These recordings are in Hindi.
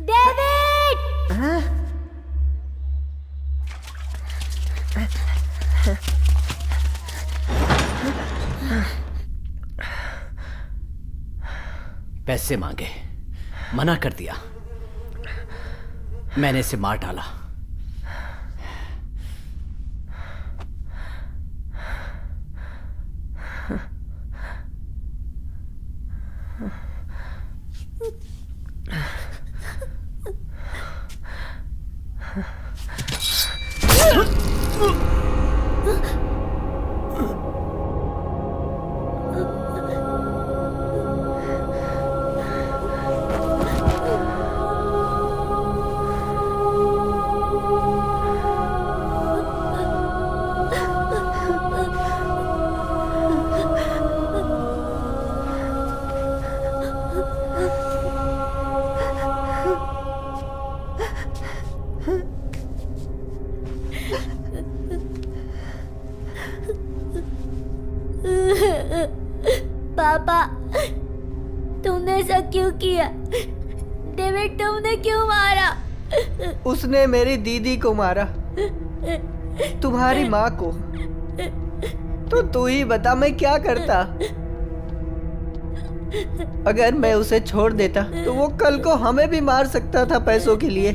डेविड! पैसे मांगे, मना कर दिया। मैंने इसे मार डाला। पापा, तुमने ऐसा क्यों किया? डेविड, तुमने क्यों मारा? उसने मेरी दीदी को मारा, तुम्हारी माँ को। तो तू ही बता मैं क्या करता? अगर मैं उसे छोड़ देता तो वो कल को हमें भी मार सकता था पैसों के लिए।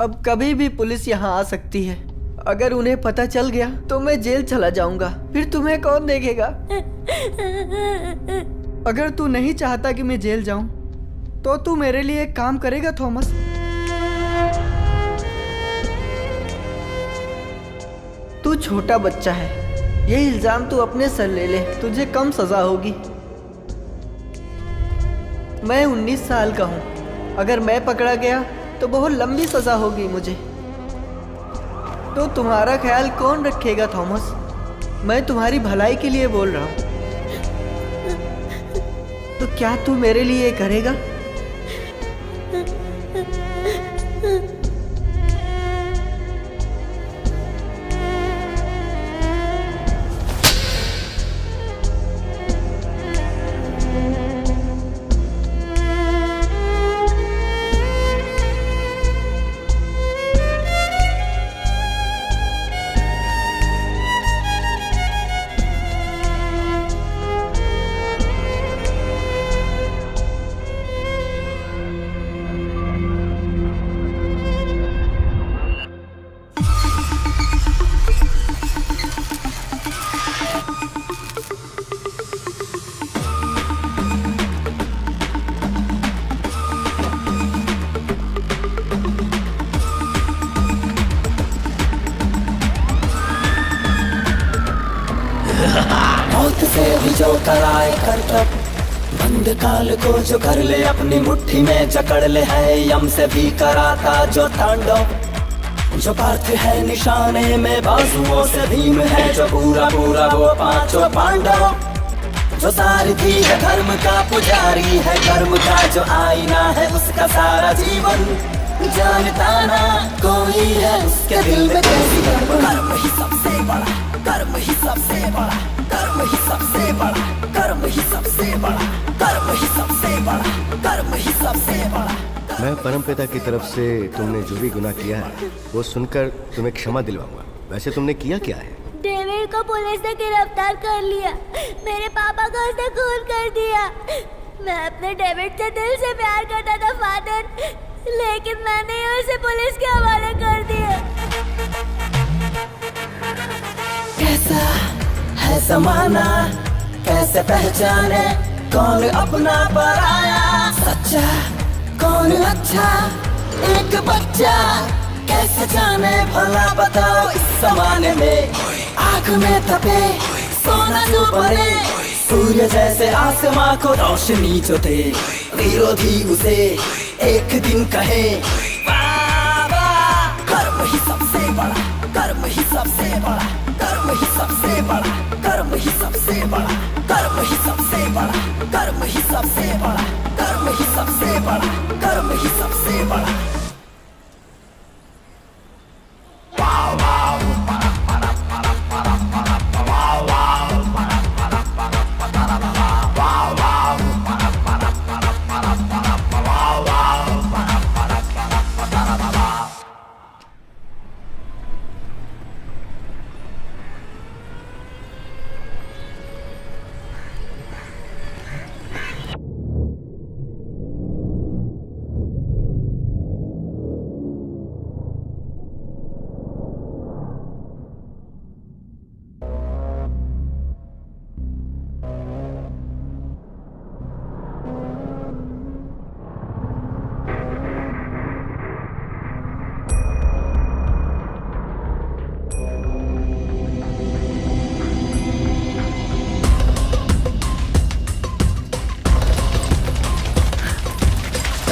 अब कभी भी पुलिस यहाँ आ सकती है। अगर उन्हें पता चल गया तो मैं जेल चला जाऊंगा। फिर तुम्हें कौन देखेगा? अगर तू नहीं चाहता कि मैं जेल जाऊं तो तू मेरे लिए एक काम करेगा थॉमस? तू छोटा बच्चा है, ये इल्जाम तू अपने सर ले ले, तुझे कम सजा होगी। मैं 19 साल का हूं, अगर मैं पकड़ा गया तो बहुत लंबी सजा होगी मुझे। तो तुम्हारा ख्याल कौन रखेगा थॉमस? मैं तुम्हारी भलाई के लिए बोल रहा हूं। तो क्या तू मेरे लिए करेगा? मौत से भी जो कराए करतब, बंद काल को जो कर ले अपनी मुट्ठी में जकड़ ले, है यम से भी कराता जो तांडव, जो पार्थ है निशाने में बाजुओं से भीम है, जो पूरा पूरा वो पांचों पांडव, जो सारथी है धर्म का, पुजारी है कर्म का, जो आईना है उसका सारा जीवन, जानता ना कोई है उसके दिल में कैसी कर्म ही सबसे बड़ा, कर्म ही सबसे बड़ा, कर्म ही सबसे बड़ा, कर्म ही सबसे बड़ा, कर्म ही सबसे बड़ा, कर्म ही सबसे बड़ा। मैं परमपिता की तरफ से तुमने जो भी गुनाह किया है वो सुनकर तुम्हें क्षमा दिलवाऊंगा। वैसे तुमने किया क्या है? डेविड को पुलिस ने गिरफ्तार कर लिया। मेरे पापा को उसने खून कर दिया। मैं अपने डेविड से दिल से प्यार करता था फादर, लेकिन मैंने उसे पुलिस के हवाले कर दिया। कैसा है जमाना, कैसे पहचाने कौन अपना पराया, सच्चा कौन अच्छा, एक बच्चा कैसे जाने भला बताओ। इस जमाने में आग में तपे सोना जो बने, सूर्य जैसे आसमां को रोशनी जो दे, विरोधी उसे एक दिन कहे बाबा। कर्म ही सबसे बड़ा, कर्म ही सबसे बड़ा, कर्म ही सबसे बड़ा, कर्म ही सबसे बड़ा, कर्म ही सबसे बड़ा, कर्म ही सबसे बड़ा, कर्म ही सबसे बड़ा, कर्म ही सबसे बड़ा।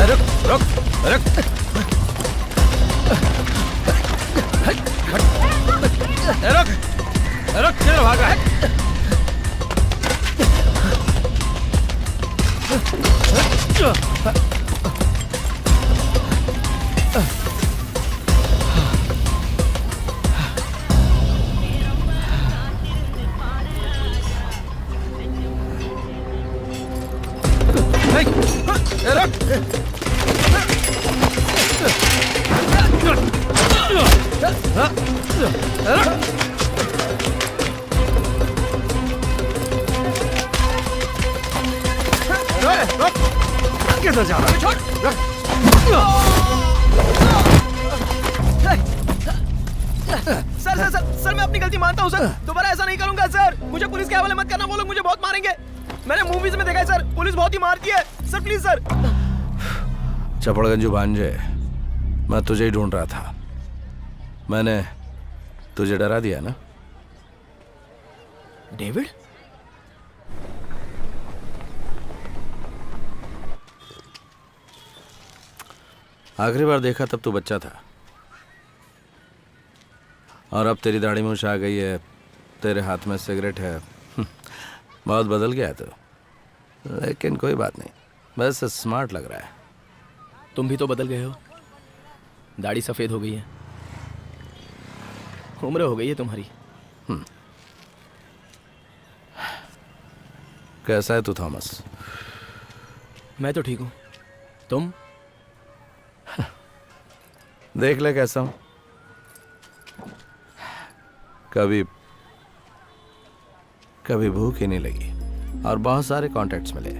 रुक रुक रुक रुक रुक, किधर भाग रहा है? किधर जा रहा है? सर मैं अपनी गलती मानता हूँ सर, दोबारा ऐसा नहीं करूंगा सर। मुझे पुलिस के हवाले मत करना, वो लोग मुझे बहुत मारेंगे। मैंने मूवीज में देखा है सर, पुलिस बहुत ही मारती है सर, प्लीज सर। चपड़गंजू भांजे, मैं तुझे ही ढूंढ रहा था। मैंने तुझे डरा दिया ना? डेविड? आखिरी बार देखा तब तू बच्चा था, और अब तेरी दाढ़ी मूछ आ गई है, तेरे हाथ में सिगरेट है। बहुत बदल गया तो, लेकिन कोई बात नहीं, बस स्मार्ट लग रहा है। तुम भी तो बदल गए हो, दाढ़ी सफेद हो गई है, उम्र हो गई है तुम्हारी। कैसा है तू थॉमस? मैं तो ठीक हूँ, तुम? देख ले कैसा हूं। कभी कभी भूख ही नहीं लगी और बहुत सारे कॉन्टैक्ट्स मिले।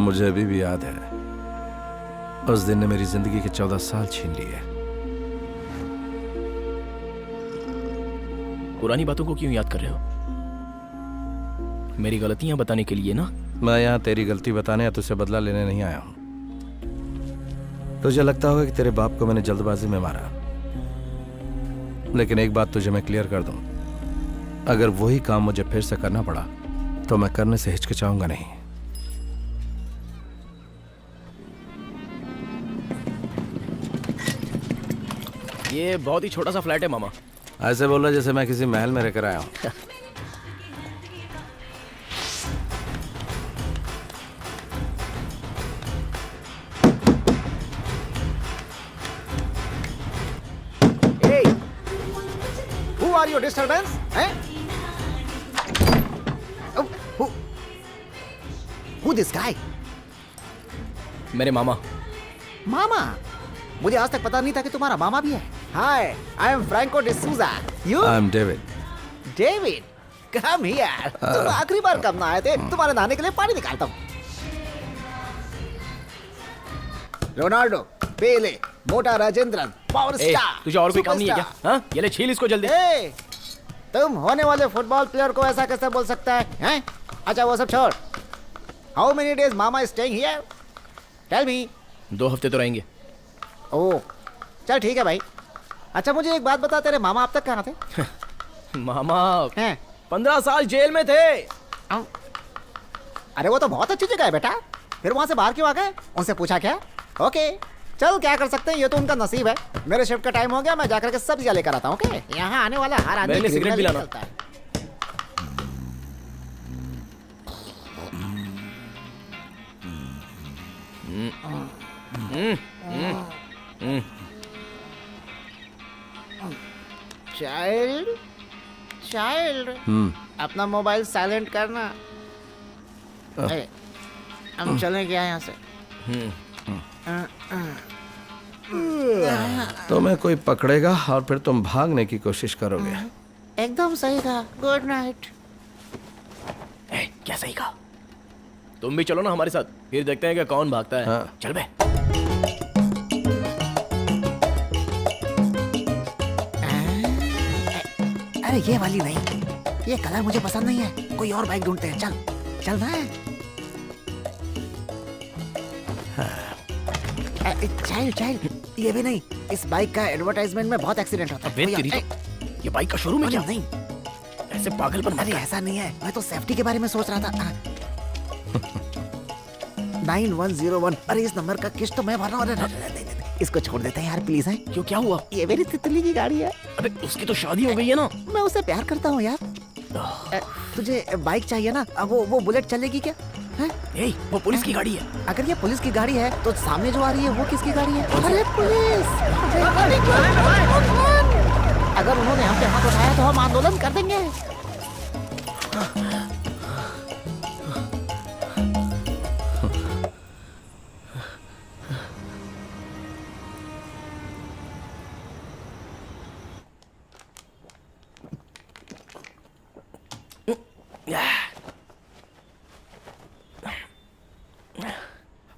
मुझे अभी भी याद है, उस दिन ने मेरी जिंदगी के 14 साल छीन लिए। पुरानी बातों को क्यों याद कर रहे हो? मेरी गलतियां बताने के लिए ना? मैं यहाँ तेरी गलती बताने या तुझसे बदला लेने नहीं आया हूं। तुझे लगता होगा कि तेरे बाप को मैंने जल्दबाजी में मारा, लेकिन एक बात तुझे मैं क्लियर कर दूं, अगर वही काम मुझे फिर से करना पड़ा तो मैं करने से हिचकिचाऊंगा नहीं। ये बहुत ही छोटा सा फ्लैट है मामा। ऐसे बोल रहा जैसे मैं किसी महल में रहकर आया हूं। Who are your disturbance? Eh? Oh, who this guy? मेरे मामा। मामा? मुझे आज तक पता नहीं था कि तुम्हारा मामा भी है। Hi, I am Franco D'Souza. You? I'm David. David, come here. तुम आखिरी बार कब ना आए थे? तुम्हारे नहाने के लिए पानी निकालता हूँ। रोनाल्डो, पेले, मोटा राजेंद्रन, पावर स्टार। तुझे और कोई काम नहीं है क्या? हाँ? ये ले छील इसको जल्दी। तुम होने वाले फुटबॉल प्लेयर को ऐसा कैसे बोल सकता है? हैं? अच्छा वो सब छोड़। How many days mama is staying here? Tell me. 2 हफ्ते तो रहेंगे। ओह, चल ठीक है भाई। अच्छा मुझे एक बात बता, तेरे मामा अब तक कहाँ थे? मामा हैं? 15 साल जेल में थे। अरे वो तो बहुत अच्छी जगह है बेटा, फिर वहाँ से बाहर क्यों आ गए? उनसे पूछा क्या? ओके चल, क्या कर सकते हैं, ये तो उनका नसीब है। मेरे शिफ्ट का टाइम हो गया, मैं जाकर के सब्जियां लेकर आता हूँ। ओके, यहाँ आने वाला हर आदमी मैंने सिगरेट भी लाना। निकलता है। चाइल्ड चाइल्ड, अपना मोबाइल साइलेंट करना। हम चलें क्या यहाँ से? तुम्हें कोई पकड़ेगा और फिर तुम भागने की कोशिश करोगे। एकदम सही कहा। Good night. क्या सही कहा? तुम भी चलो ना हमारे साथ, फिर देखते हैं कि कौन भागता है। हाँ। चल बे। अरे ये वाली नहीं, ये कलर मुझे पसंद नहीं है, कोई और बाइक ढूंढते हैं। चल चल ना। चाइल्ड चाइल्ड, ये भी नहीं, इस बाइक का एडवर्टाइजमेंट में बहुत एक्सीडेंट होता है। अबे तेरी तो, ये बाइक का शोरूम है क्या? नहीं ऐसे पागलपन मत अरे कर। ऐसा नहीं है, मैं तो सेफ्टी के बारे में सोच रहा था। 9101। अरे इस नंबर का किस्त तो मैं भर रहा हूँ। अरे इसको छोड़ देते हैं यार प्लीज। है क्यों, क्या हुआ? ये मेरी तितली की गाड़ी है। अबे उसकी तो शादी हो गई है ना। मैं उससे प्यार करता हूँ यार। तुझे बाइक चाहिए ना? अब वो बुलेट चलेगी क्या? है? ए, वो पुलिस की गाड़ी है। अगर ये पुलिस की गाड़ी है तो सामने जो आ रही है वो किसकी गाड़ी है? अरे पुलिस! अगर उन्होंने हम पे हाथ उठाया तो हम आंदोलन कर देंगे।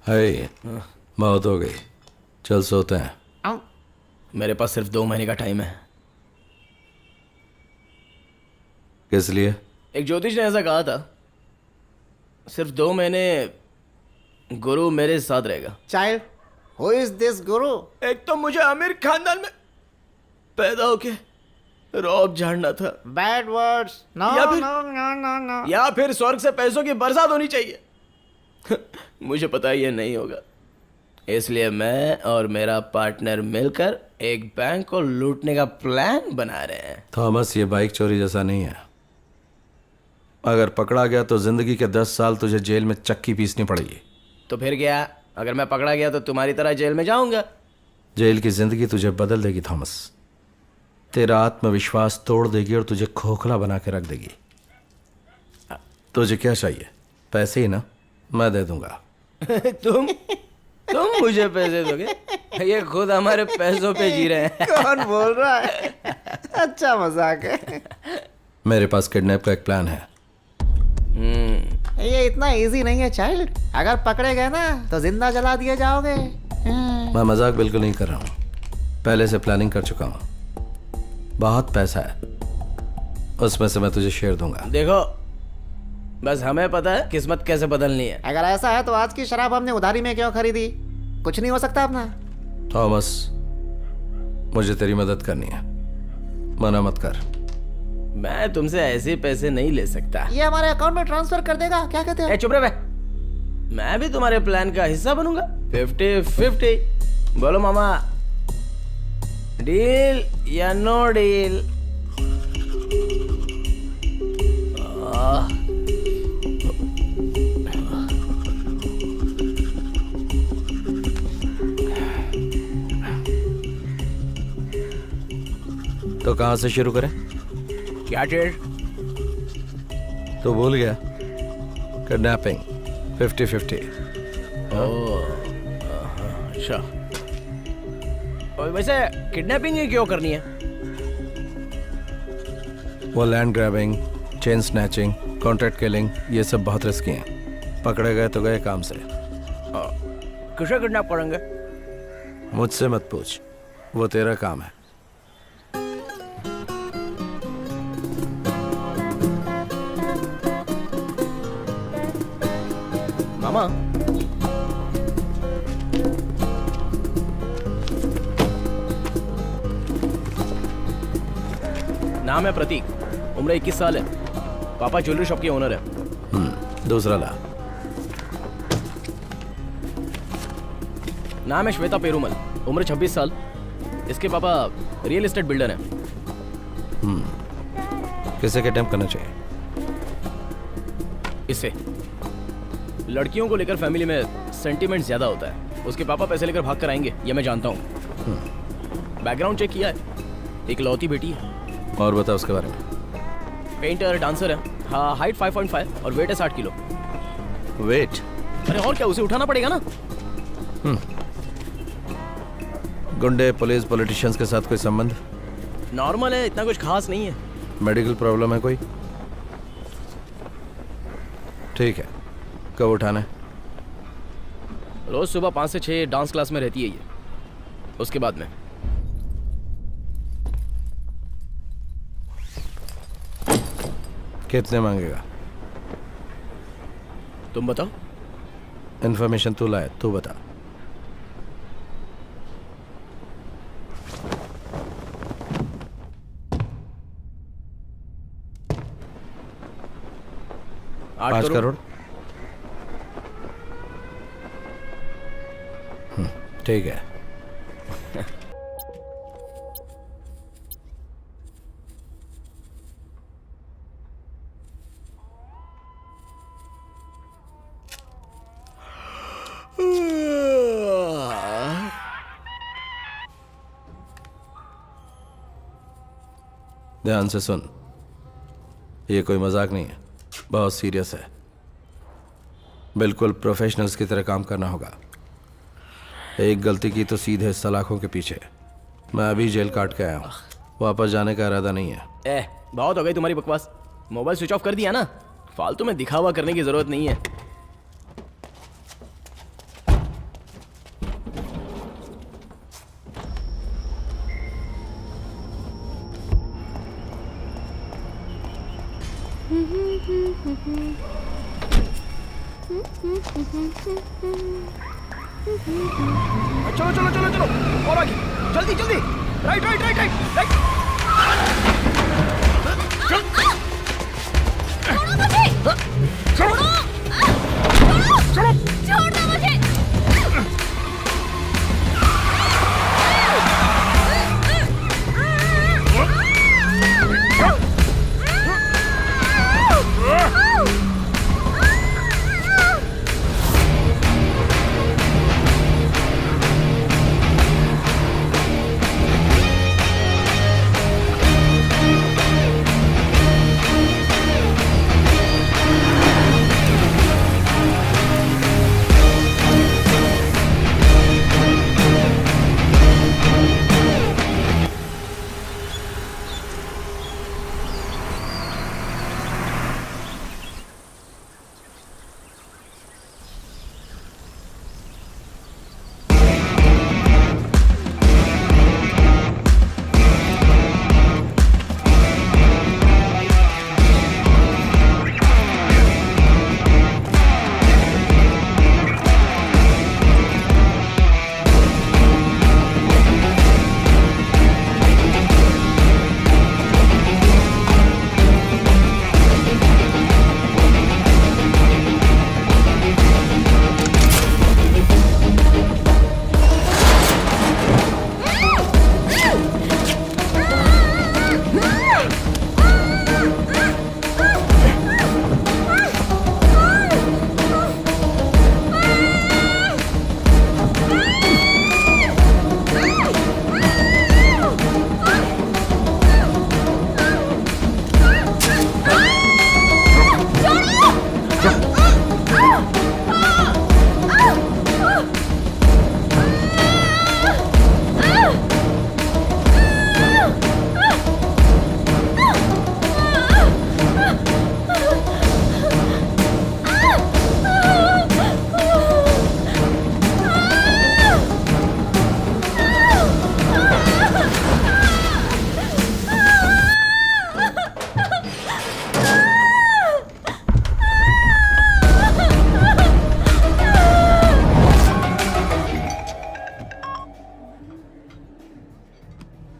है बहुत हो गई, चल सोते हैं। मेरे पास सिर्फ 2 महीने का टाइम है। किस लिए? एक ज्योतिष ने ऐसा कहा था, सिर्फ 2 महीने गुरु मेरे साथ रहेगा। चाइल्ड, हु इज दिस गुरु? एक तो मुझे आमिर खानदान में पैदा होके रौब झाड़ना था, बैड वर्ड्स। नो या फिर- नो नो नो नो। या फिर स्वर्ग से पैसों की बरसात होनी चाहिए। मुझे पता है ये नहीं होगा, इसलिए मैं और मेरा पार्टनर मिलकर एक बैंक को लूटने का प्लान बना रहे हैं। थॉमस, ये बाइक चोरी जैसा नहीं है। अगर पकड़ा गया तो जिंदगी के 10 साल तुझे जेल में चक्की पीसनी पड़ेगी। तो फिर क्या, अगर मैं पकड़ा गया तो तुम्हारी तरह जेल में जाऊंगा? जेल की जिंदगी तुझे बदल देगी थॉमस, तेरा आत्मविश्वास तोड़ देगी और तुझे खोखला बना के रख देगी। तुझे क्या चाहिए? पैसे ही ना? मैं दे दूंगा। तुम मुझे पैसे दोगे? ये खुद हमारे पैसों पे जी रहे हैं। कौन बोल रहा है? अच्छा मजाक है। मेरे पास किडनैप का एक प्लान है। ये इतना इजी नहीं है चाइल्ड। अगर पकड़े गए ना तो जिंदा जला दिए जाओगे। मैं मजाक बिल्कुल नहीं कर रहा हूँ, पहले से प्लानिंग कर चुका हूँ। बहुत पैसा है, उसमें से मैं तुझे शेयर दूंगा। देखो, बस हमें पता है किस्मत कैसे बदलनी है। अगर ऐसा है तो आज की शराब हमने उधारी में क्यों खरीदी? कुछ नहीं हो सकता अपना। थॉमस, मुझे तेरी मदद करनी है, मना मत कर। मैं तुमसे ऐसे पैसे नहीं ले सकता। ये हमारे अकाउंट में ट्रांसफर कर देगा, क्या कहते हो? ए, चुप रहे बे। मैं भी तुम्हारे प्लान का हिस्सा बनूंगा। 50-50। बोलो मामा, डील या नो डील? तो कहाँ से शुरू करें? क्या डेढ़? तो भूल गया, किडनैपिंग 50-50। अच्छा, और वैसे किडनैपिंग ही क्यों करनी है? वो land grabbing, chain snatching, contract killing, ये सब बहुत रिस्की हैं। पकड़े गए तो गए काम से। किसे किडनैप करेंगे? मुझसे मत पूछ, वो तेरा काम है। मामा, नाम है प्रतीक, उम्र 21 साल है, पापा ज्वेलरी शॉप के ओनर है। दूसरा ला। नाम है श्वेता पेरूमल, उम्र 26 साल, इसके पापा रियल एस्टेट बिल्डर हैं। किसे किडनैप करना चाहिए? इससे लड़कियों को लेकर फैमिली में सेंटीमेंट ज्यादा होता है। उसके पापा पैसे लेकर भाग कर आएंगे, ये मैं जानता हूँ। बैकग्राउंड चेक किया है, एक लौती बेटी है। और बता उसके बारे में। पेंटर, डांसर है। हाँ, हाइट 5.5 और वेट है 60 किलो। वेट? अरे और क्या, उसे उठाना पड़ेगा ना। गुंडे, पुलिस, पॉलिटिशियंस के साथ कोई संबंध? नॉर्मल है, इतना कुछ खास नहीं है। मेडिकल प्रॉब्लम है कोई? ठीक है, कब उठाना है? रोज सुबह 5 से 6 डांस क्लास में रहती है ये, उसके बाद में। कितने मांगेगा? तुम बताओ। इन्फॉर्मेशन तू लाए, तू बता। आठ 5 करोड़? ठीक है। ध्यान से सुन, ये कोई मजाक नहीं है, बहुत सीरियस है। बिल्कुल प्रोफेशनल्स की तरह काम करना होगा। एक गलती की तो सीधे सलाखों के पीछे। मैं अभी जेल काट के आया हूँ, वापस जाने का इरादा नहीं है। बहुत हो गई तुम्हारी बकवास। मोबाइल स्विच ऑफ कर दिया ना, फालतू में दिखावा करने की जरूरत नहीं है। चलो चलो चलो चलो, और आगे, जल्दी जल्दी, right right right right right. छोड़ो मुझे।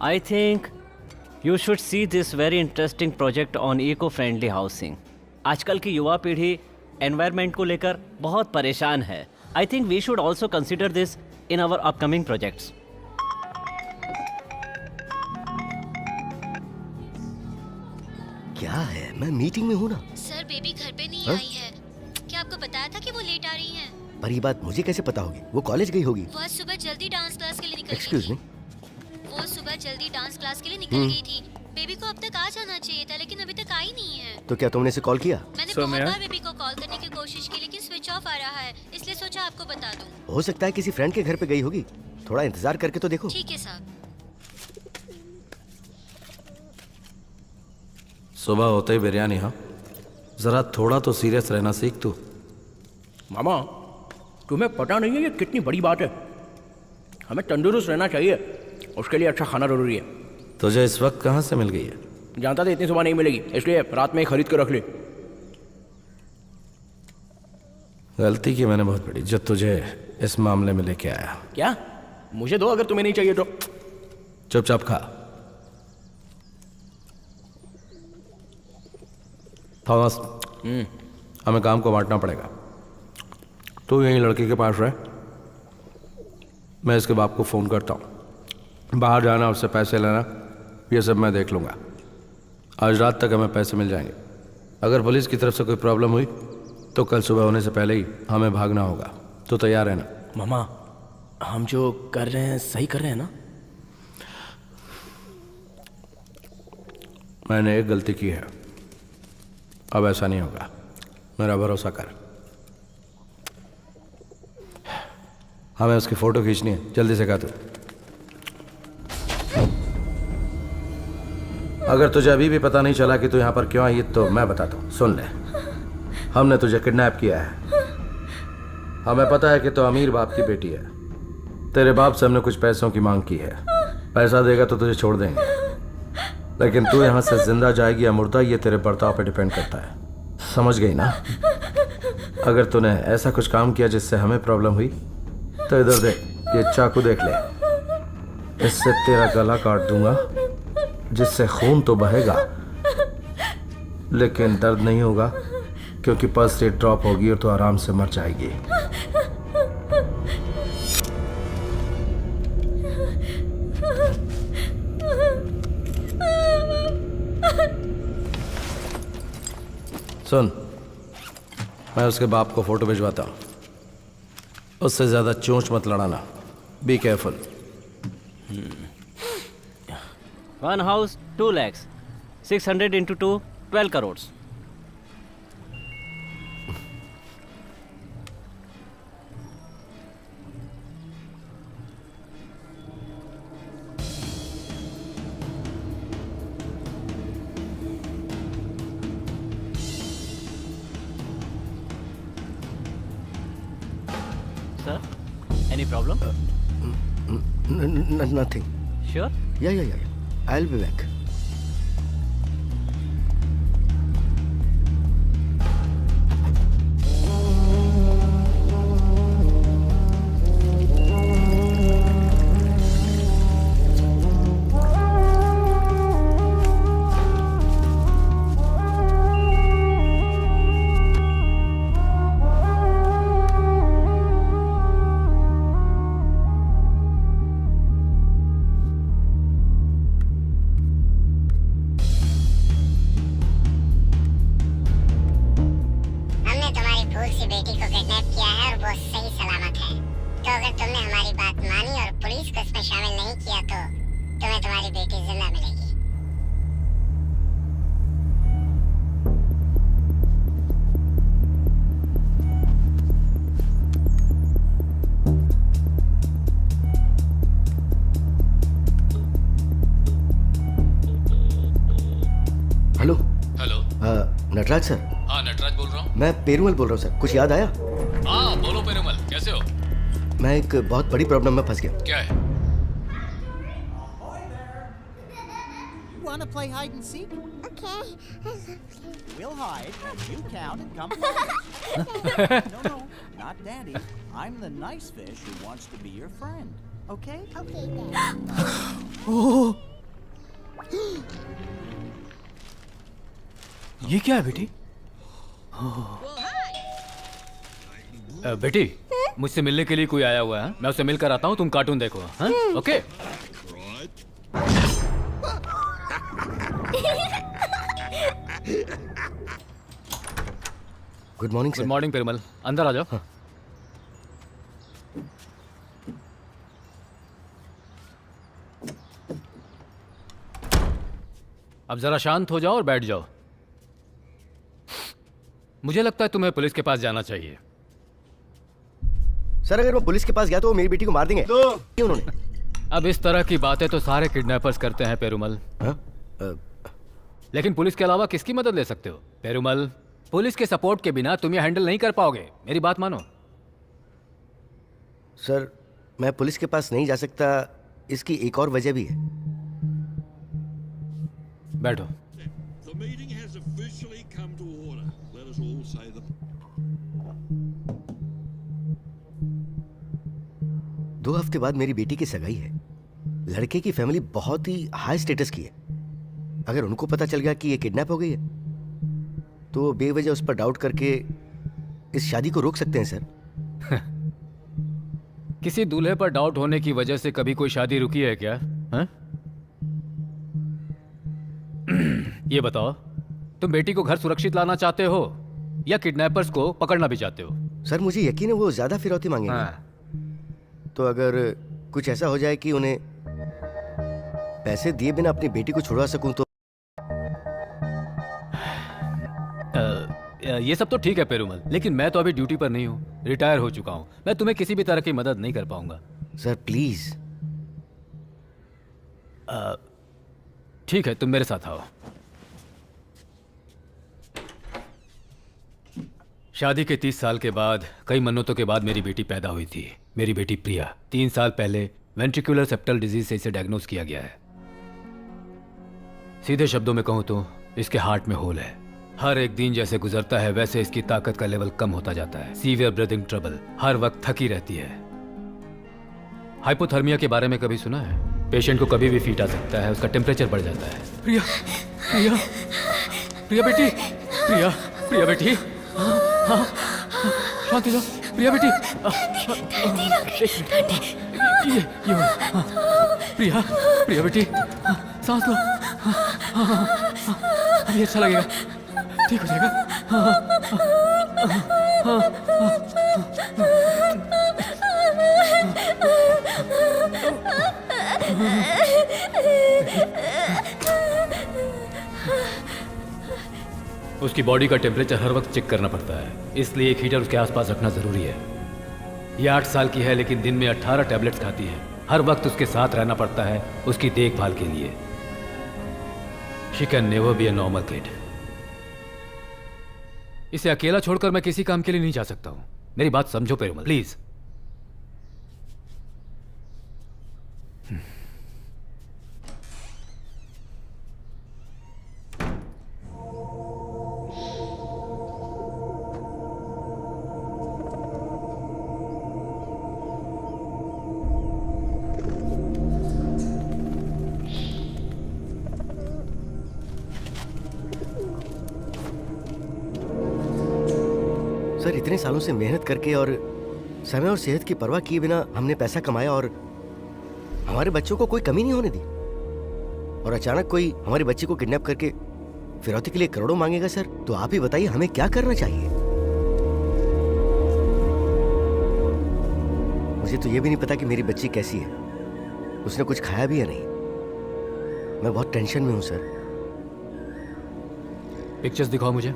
I think you should see this very interesting project on eco-friendly housing. आजकल की युवा पीढ़ी एनवायरनमेंट को लेकर बहुत परेशान है. I think we should also consider this in our upcoming projects. क्या है, मैं मीटिंग में हूँ ना। सर बेबी घर पे नहीं आई है। क्या आपको बताया था कि वो लेट आ रही हैं? पर ये बात मुझे कैसे पता होगी? वो कॉलेज गई होगी। वो आज सुबह जल्दी डांस क्लास के लिए निकल गई एक्सक्यूज थी। मी। वो सुबह जल्दी डांस क्लास के लिए निकल गई थी। बेबी को अब तक आ जाना चाहिए था, लेकिन अभी तक आई नहीं है। तो क्या तुमने इसे कॉल किया? मैंने बहुत बार बेबी को कॉल करने की कोशिश की, लेकिन स्विच ऑफ आ रहा है, इसलिए सोचा आपको बता दूं। हो सकता है किसी फ्रेंड के घर पे गई होगी। थोड़ा इंतजार करके तो देखो। ठीक है साहब। सुबह होते ही बिरयानी। हाँ, जरा थोड़ा तो सीरियस रहना सीख तू। मामा, तुम्हें पता नहीं है ये कितनी बड़ी बात है। हमें तंदुरुस्त रहना चाहिए, उसके लिए अच्छा खाना जरूरी है। तुझे इस वक्त कहाँ से मिल गई है? जानता था इतनी सुबह नहीं मिलेगी, इसलिए रात में ही खरीद के रख ली। गलती की मैंने बहुत बड़ी, जो तुझे इस मामले में लेके आया। क्या? मुझे दो अगर तुम्हें नहीं चाहिए तो। चुपचाप खा। थॉमस, हमें काम को बांटना पड़ेगा। तू यही लड़की के पास रह, मैं इसके बाप को फ़ोन करता हूँ। बाहर जाना, उससे पैसे लेना, ये सब मैं देख लूँगा। आज रात तक हमें पैसे मिल जाएंगे। अगर पुलिस की तरफ से कोई प्रॉब्लम हुई तो कल सुबह होने से पहले ही हमें भागना होगा। तो तैयार है ना? मामा, हम जो कर रहे हैं सही कर रहे हैं ना? मैंने एक गलती की है, अब ऐसा नहीं होगा, मेरा भरोसा कर। हमें उसकी फ़ोटो खींचनी है, जल्दी से कहा तू। अगर तुझे अभी भी पता नहीं चला कि तू यहाँ पर क्यों आई तो मैं बताता हूँ, सुन ले। हमने तुझे किडनैप किया है। हमें पता है कि तू अमीर बाप की बेटी है। तेरे बाप से हमने कुछ पैसों की मांग की है। पैसा देगा तो तुझे छोड़ देंगे, लेकिन तू यहाँ से जिंदा जाएगी या मुर्दा, ये तेरे बर्ताव पे डिपेंड करता है। समझ गई ना? अगर तूने ऐसा कुछ काम किया जिससे हमें प्रॉब्लम हुई तो इधर देख, ये चाकू देख ले। इससे तेरा गला काट दूंगा, जिससे खून तो बहेगा लेकिन दर्द नहीं होगा, क्योंकि पल्स रेट ड्रॉप होगी और तो आराम से मर जाएगी। सुन, मैं उसके बाप को फोटो भिजवाता हूं। उससे ज्यादा चोंच मत लड़ाना। Be careful. 1 house 2 lakhs, 600 into 2, 12 crores. Sir, any problem? Nothing. Sure? Yeah. I'll be back. Hello. Nataraj sir. हाँ, नटराज बोल रहा हूँ। मैं पेरूमल बोल रहा हूँ सर। कुछ याद आया? हाँ, बोलो पेरूमल, कैसे हो? मैं एक बहुत बड़ी प्रॉब्लम में फंस गया। क्या है? Wanna play hide and seek? Okay. We'll hide and you count and come first. No, not Daddy. I'm the nice fish who wants to be your friend. Okay? Okay then. ये क्या है बेटी? बेटी, मुझसे मिलने के लिए कोई आया हुआ है। मैं उससे मिलकर आता हूँ, तुम कार्टून देखो। हाँ? Okay? Good morning sir. Good morning Perumal, अंदर आ जाओ। हाँ। अब जरा शांत हो जाओ और बैठ जाओ। मुझे लगता है तुम्हें पुलिस के पास जाना चाहिए। सर, अगर मैं पुलिस के पास गया तो वो मेरी बेटी को मार देंगे। क्यों उन्होंने? अब इस तरह की बातें तो सारे किडनैपर्स करते हैं पेरूमल। लेकिन पुलिस के अलावा किसकी मदद ले सकते हो पेरूमल? पुलिस के सपोर्ट के बिना तुम ये हैंडल नहीं कर पाओगे। मेरी बात मानो। सर, मैं पुलिस के पास नहीं जा सकता, इसकी एक और वजह भी है। बैठो। The meeting has officially come to order. Let us all say the... 2 हफ्ते बाद मेरी बेटी की सगाई है। लड़के की फैमिली बहुत ही हाई स्टेटस की है। अगर उनको पता चल गया कि ये किडनैप हो गई है तो वो बेवजह उस पर डाउट करके इस शादी को रोक सकते हैं सर। किसी दूल्हे पर डाउट होने की वजह से कभी कोई शादी रुकी है क्या? हाँ? ये बताओ, तुम बेटी को घर सुरक्षित लाना चाहते हो या किडनैपर्स को पकड़ना भी चाहते हो? सर मुझे यकीन है वो ज्यादा फिरौती मांगेंगे। हाँ। तो अगर कुछ ऐसा हो जाए कि उन्हें पैसे दिए बिना अपनी बेटी को छुड़वा सकूं तो? ये सब तो ठीक है पेरुमल, लेकिन मैं तो अभी ड्यूटी पर नहीं हूँ, रिटायर हो चुका हूँ। मैं तुम्हें किसी भी तरह की मदद नहीं कर पाऊंगा। Sir please. ठीक है, तुम मेरे साथ आओ। शादी के 30 साल के बाद, कई मन्नतों के बाद मेरी बेटी पैदा हुई थी। मेरी बेटी प्रिया। 3 साल पहले वेंट्रिकुलर सेप्टल डिजीज से इसे डायग्नोज किया गया है। सीधे शब्दों में कहूं तो इसके हार्ट में होल है। हर एक दिन जैसे गुजरता है वैसे इसकी ताकत का लेवल कम होता जाता है। सीवियर ब्रीदिंग ट्रबल, हर वक्त थकी रहती है। हाइपोथर्मिया के बारे में कभी सुना है? पेशेंट को कभी भी फीट आ सकता है, उसका टेम्परेचर बढ़ जाता है। प्रिया, प्रिया, प्रिया बेटी, प्रिया, प्रिया बेटी, शांति लो, प्रिया बेटी। ये प्रिया, प्रिया बेटी, सांस लो। अभी अच्छा लगेगा, ठीक हो जाएगा। उसकी बॉडी का टेम्परेचर हर वक्त चेक करना पड़ता है, इसलिए एक हीटर उसके आसपास रखना जरूरी है। ये 8 साल की है लेकिन दिन में 18 टैबलेट्स खाती है। हर वक्त उसके साथ रहना पड़ता है उसकी देखभाल के लिए। She can never be a normal kid. इसे अकेला छोड़कर मैं किसी काम के लिए नहीं जा सकता हूं। मेरी बात समझो पेरुमल, प्लीज। सर इतने सालों से मेहनत करके और समय और सेहत की परवाह किए बिना हमने पैसा कमाया और हमारे बच्चों को कोई कमी नहीं होने दी, और अचानक कोई हमारी बच्ची को किडनैप करके फिरौती के लिए करोड़ों मांगेगा। सर तो आप ही बताइए हमें क्या करना चाहिए। मुझे तो ये भी नहीं पता कि मेरी बच्ची कैसी है, उसने कुछ खाया भी या नहीं। मैं बहुत टेंशन में हूं सर। पिक्चर्स दिखाओ मुझे।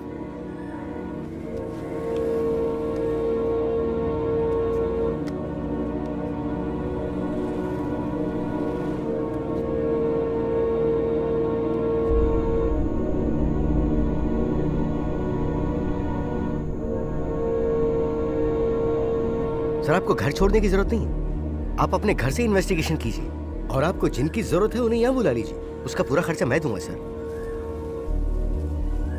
सर आपको घर छोड़ने की जरूरत नहीं है, आप अपने घर से इन्वेस्टिगेशन कीजिए और आपको जिनकी जरूरत है उन्हें यहाँ बुला लीजिए। उसका पूरा खर्चा मैं दूंगा सर।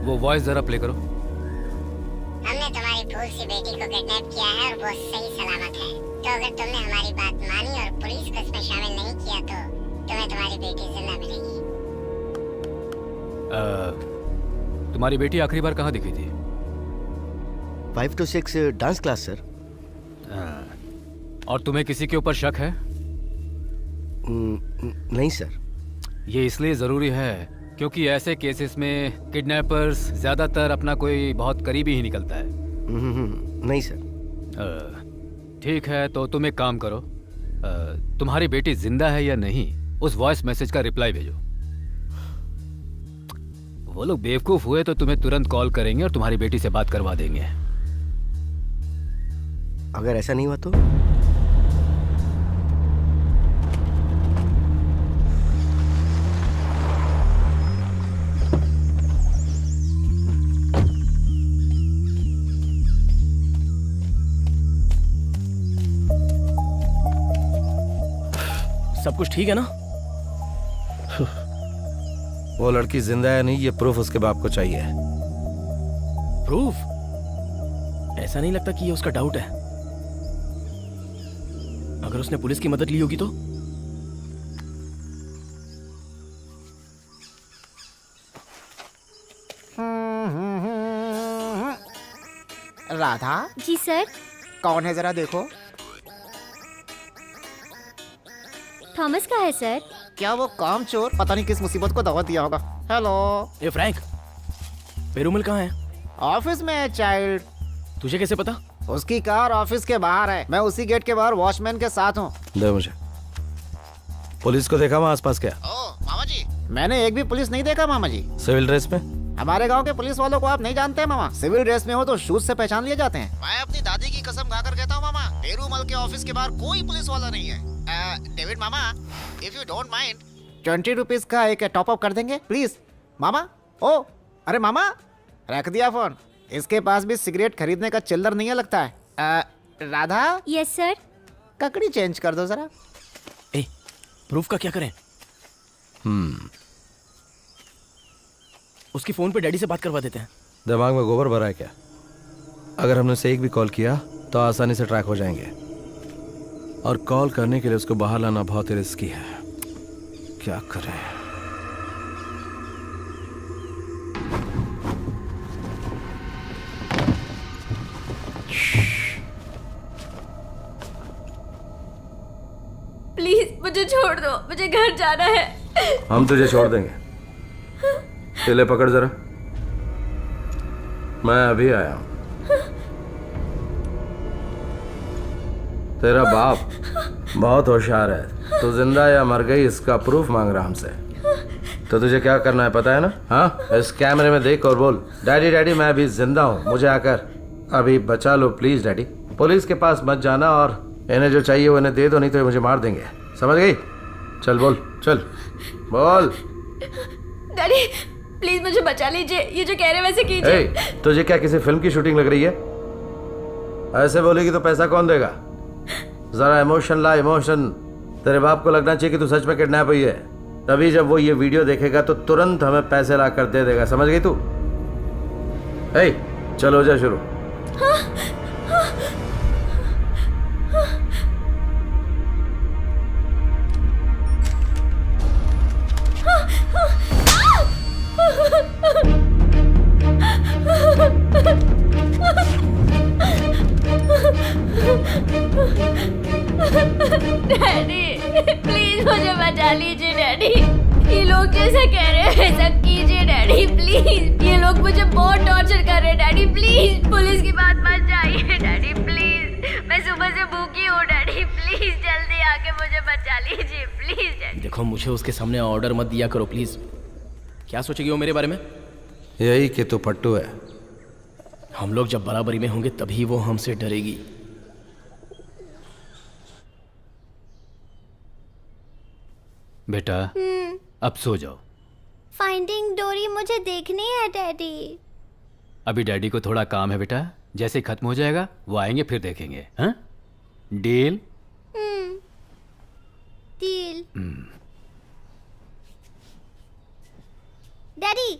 वो वॉइस जरा प्ले करो। हमने तुम्हारी फूल सी बेटी को किडनैप किया है और वो सही सलामत है। तो अगर तुमने हमारी बात मानी और पुलिस को इसमें शामिल नहीं किया तो तुम्हें तुम्हारी बेटी जिंदा मिलेगी। तुम्हारी बेटी आखिरी बार कहाँ दिखी थी? 5 to 6 डांस क्लास सर। और तुम्हें किसी के ऊपर शक है? नहीं सर। ये इसलिए जरूरी है क्योंकि ऐसे केसेस में किडनैपर्स ज्यादातर अपना कोई बहुत करीबी ही निकलता है। नहीं सर। ठीक है, तो तुम एक काम करो, तुम्हारी बेटी जिंदा है या नहीं उस वॉइस मैसेज का रिप्लाई भेजो। वो लोग बेवकूफ हुए तो तुम्हें तुरंत कॉल करेंगे और तुम्हारी बेटी से बात करवा देंगे। अगर ऐसा नहीं हुआ तो? सब कुछ ठीक है ना? वो लड़की जिंदा है नहीं, ये प्रूफ उसके बाप को चाहिए। प्रूफ? ऐसा नहीं लगता कि ये उसका डाउट है। अगर उसने पुलिस की मदद ली होगी तो? राधा जी सर। कौन है जरा देखो। थॉमस का है सर। क्या वो काम चोर पता नहीं किस मुसीबत को दावत दिया होगा। हेलो। ए फ्रैंक, पेरूमल कहाँ है? ऑफिस में है चाइल्ड। तुझे कैसे पता? उसकी कार ऑफिस के बाहर है, मैं उसी गेट के बाहर वॉचमैन के साथ हूँ। दे मुझे। पुलिस को देखा वहाँ आसपास क्या? ओ मामा जी, मैंने एक भी पुलिस नहीं देखा मामा जी। सिविल ड्रेस में? हमारे गांव के पुलिस वालों को आप नहीं जानते हैं मामा। सिविल ड्रेस में हो तो शूज से पहचान लिए जाते हैं। मैं अपनी दादी की कसम खाकर कहता हूँ मामा, पेरूमल के ऑफिस के बाहर कोई पुलिस वाला नहीं है। David mama, if you don't mind 20 rupees का एक टॉप अप कर देंगे प्लीज। मामा, ओ अरे मामा, रख दिया फोन। इसके पास भी सिगरेट खरीदने का चिल्लर नहीं है लगता है। राधा। Yes sir. ककड़ी चेंज कर दो जरा। ए, प्रूफ का क्या करें? उसकी फोन पे डैडी से बात करवा देते हैं। दिमाग में गोबर भरा है क्या? अगर हमने उसे एक भी कॉल किया तो आसानी से ट्रैक हो जाएंगे, और कॉल करने के लिए उसको बाहर लाना बहुत ही रिस्की है। क्या करें? प्लीज मुझे छोड़ दो, मुझे घर जाना है। हम तुझे छोड़ देंगे। ले पकड़ जरा, मैं अभी आया हूं। तेरा बाप बहुत होशियार है, तू जिंदा या मर गई इसका प्रूफ मांग रहा हमसे। तो तुझे क्या करना है पता है ना? हाँ, इस कैमरे में देख और बोल, डैडी डैडी मैं अभी जिंदा हूँ, मुझे आकर अभी बचा लो प्लीज डैडी। पुलिस के पास मत जाना, और इन्हें जो चाहिए वो इन्हें दे दो, नहीं तो ये मुझे मार देंगे। समझ गई? चल बोल, चल बोल। डैडी प्लीज मुझे बचा लीजिए, ये जो कह रहे वैसे कीजिए। तुझे क्या किसी फिल्म की शूटिंग लग रही है? ऐसे बोलेगी तो पैसा कौन देगा? जरा इमोशन ला, इमोशन। तेरे बाप को लगना चाहिए कि तू सच में किडनैप हुई है, तभी जब वो ये वीडियो देखेगा तो तुरंत हमें पैसे ला कर दे देगा। समझ गई तू? चलो जा शुरू। डैडी प्लीज मुझे बचा लीजिए डैडी, ये लोग जैसा कह रहे हैं वैसा कीजिए डैडी प्लीज। ये लोग मुझे बहुत टॉर्चर कर रहे हैं डैडी, प्लीज पुलिस की बात मत जाइए डैडी प्लीज। मैं सुबह से भूखी हूँ डैडी, प्लीज जल्दी आके मुझे बचा लीजिए प्लीज डैडी। देखो, मुझे उसके सामने ऑर्डर मत दिया करो प्लीज। क्या सोचेगी वो मेरे बारे में? यही कि तू पट्टू है। हम लोग जब बराबरी में होंगे तभी वो हमसे डरेगी। बेटा अब सो जाओ। फाइंडिंग डोरी मुझे देखनी है डैडी। अभी डैडी को थोड़ा काम है बेटा, जैसे खत्म हो जाएगा वो आएंगे फिर देखेंगे। हाँ, deal? Deal. Daddy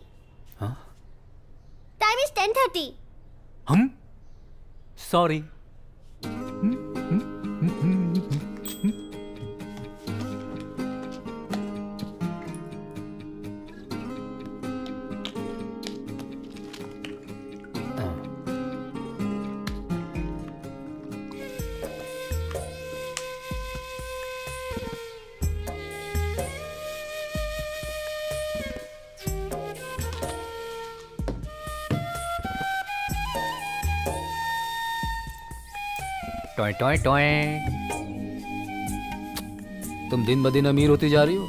time is 10:30। हम सॉरी। Toy toy toy. तुम दिन ब दिन अमीर होती जा रही हो।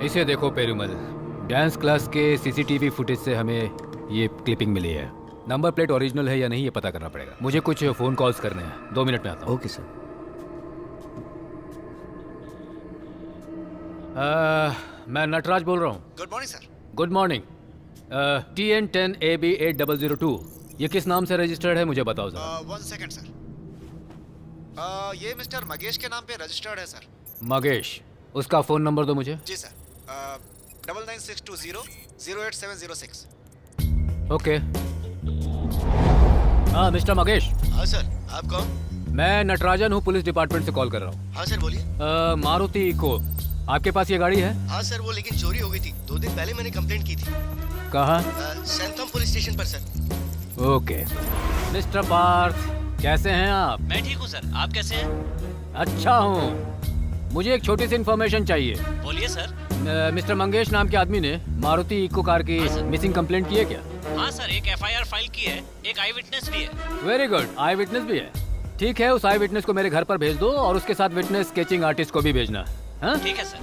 इसे देखो पेरूमल, डांस क्लास के सीसीटीवी फुटेज से हमें ये क्लिपिंग मिली है। नंबर प्लेट ओरिजिनल है या नहीं ये पता करना पड़ेगा। मुझे कुछ फोन कॉल्स करने हैं, 2 मिनट में आता हूँ। Okay sir. मैं नटराज बोल रहा हूँ। Good morning sir. Good morning. TN10AB802 ये किस नाम से रजिस्टर्ड है मुझे बताओ जरा। 1 सेकंड सर। ये मिस्टर मगेश के नाम पे रजिस्टर्ड है सर। मगेश, उसका फोन नंबर दो मुझे। जी सर। 9962008706। ओके। हाँ मिस्टर मगेश, हाँ सर, आप कौन? मैं नटराजन हूँ, पुलिस डिपार्टमेंट से कॉल कर रहा हूँ। हाँ सर बोलिए। मारुति इको, आपके पास ये गाड़ी है? हाँ सर, वो लेकिन चोरी हो गई थी। 2 दिन पहले मैंने कंप्लेंट की थी। कहाँ? सैंथम पुलिस स्टेशन पर सर। ओके। मिस्टर पार्थ, कैसे हैं आप? मैं ठीक हूँ सर, आप कैसे हैं? अच्छा हूँ। मुझे एक छोटी सी इन्फॉर्मेशन चाहिए। बोलिए सर। मिस्टर मंगेश नाम के आदमी ने मारुति इको कार की मिसिंग कंप्लेंट की है क्या? हाँ सर, एक FIR फाइल की है, एक आई विटनेस भी है। वेरी गुड, आई विटनेस भी है। ठीक है, उस आई विटनेस को मेरे घर पर भेज दो और उसके साथ विटनेस स्केचिंग आर्टिस्ट को भी भेजना। हाँ ठीक है सर।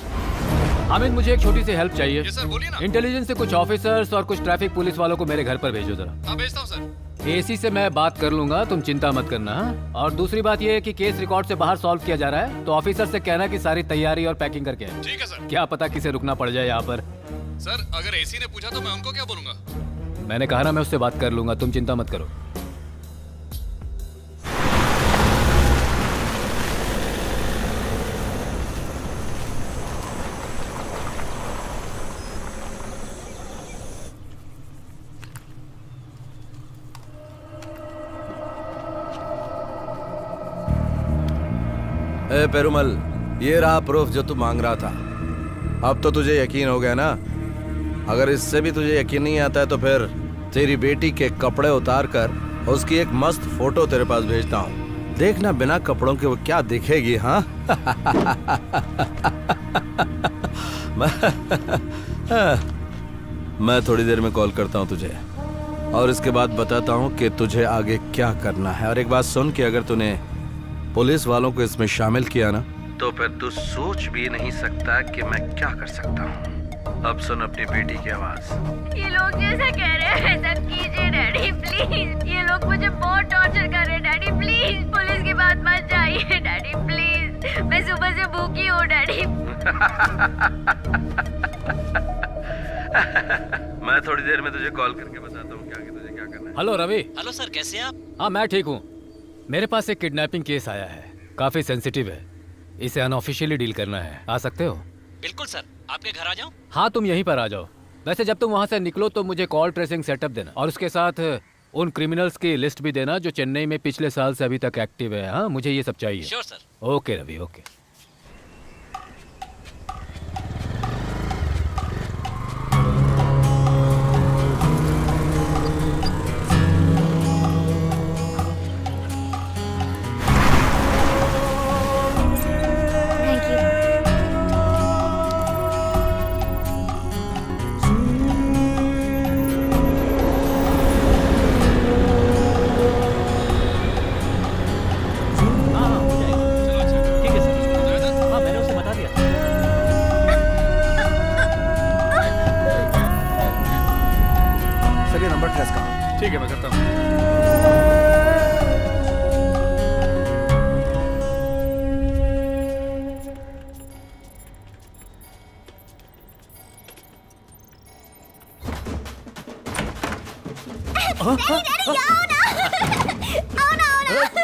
हामिद, मुझे एक छोटी सी हेल्प चाहिए। सर बोलिए ना। इंटेलिजेंस से कुछ ऑफिसर्स और कुछ ट्रैफिक पुलिस वालों को मेरे घर पर भेजो जरा। हाँ भेजता हूँ सर। एसी से मैं बात कर लूंगा, तुम चिंता मत करना। हाँ? और दूसरी बात ये है कि केस रिकॉर्ड से बाहर सॉल्व किया जा रहा है, तो ऑफिसर से कहना कि सारी तैयारी और पैकिंग करके आए। ठीक है सर। क्या पता किसे रुकना पड़ जाए यहाँ पर। सर अगर एसी ने पूछा तो मैं उनको क्या बोलूंगा? मैंने कहा ना, मैं उससे बात कर लूंगा, तुम चिंता मत करो। ए पेरुमल, ये रहा प्रूफ जो तू मांग रहा था। अब तो तुझे यकीन हो गया ना? अगर इससे भी तुझे यकीन नहीं आता है तो फिर तेरी बेटी के कपड़े उतार कर उसकी एक मस्त फोटो तेरे पास भेजता हूँ। देखना बिना कपड़ों के वो क्या दिखेगी। हाँ मैं थोड़ी देर में कॉल करता हूँ तुझे और इसके बाद बताता हूँ कि तुझे आगे क्या करना है। और एक बात सुन कि अगर तूने पुलिस वालों को इसमें शामिल किया ना, तो फिर तू सोच भी नहीं सकता कि मैं क्या कर सकता हूँ। अब सुन अपनी बेटी की आवाज। ये लोग जैसा कह रहे हैं वैसा कीजिए डैडी प्लीज। ये लोग मुझे बहुत टॉर्चर कर रहे हैं डैडी प्लीज। पुलिस की बात मत जाइए डैडी प्लीज। मैं सुबह से भूखी हूँ डैडी। मैं थोड़ी देर में तुझे कॉल करके बताता हूँ क्या कि तुझे क्या करना है। हेलो रवि। हेलो सर, कैसे हैं आप? हाँ मैं ठीक हूँ। मेरे पास एक किडनैपिंग केस आया है, काफी सेंसिटिव है, इसे अनऑफिशियली डील करना है। आ सकते हो? बिल्कुल सर, आपके घर आ जाऊं? हाँ तुम यहीं पर आ जाओ। वैसे जब तुम वहाँ से निकलो तो मुझे कॉल ट्रेसिंग सेटअप देना और उसके साथ उन क्रिमिनल्स की लिस्ट भी देना जो चेन्नई में पिछले साल से अभी तक एक्टिव है। हाँ मुझे ये सब चाहिए। Sure sir. Okay Ravi, okay. Thank you. ठीक है सर। हाँ मैंने उसे बता दिया। सर ये नंबर ट्रेस करो। ठीक है मैं करता हूँ।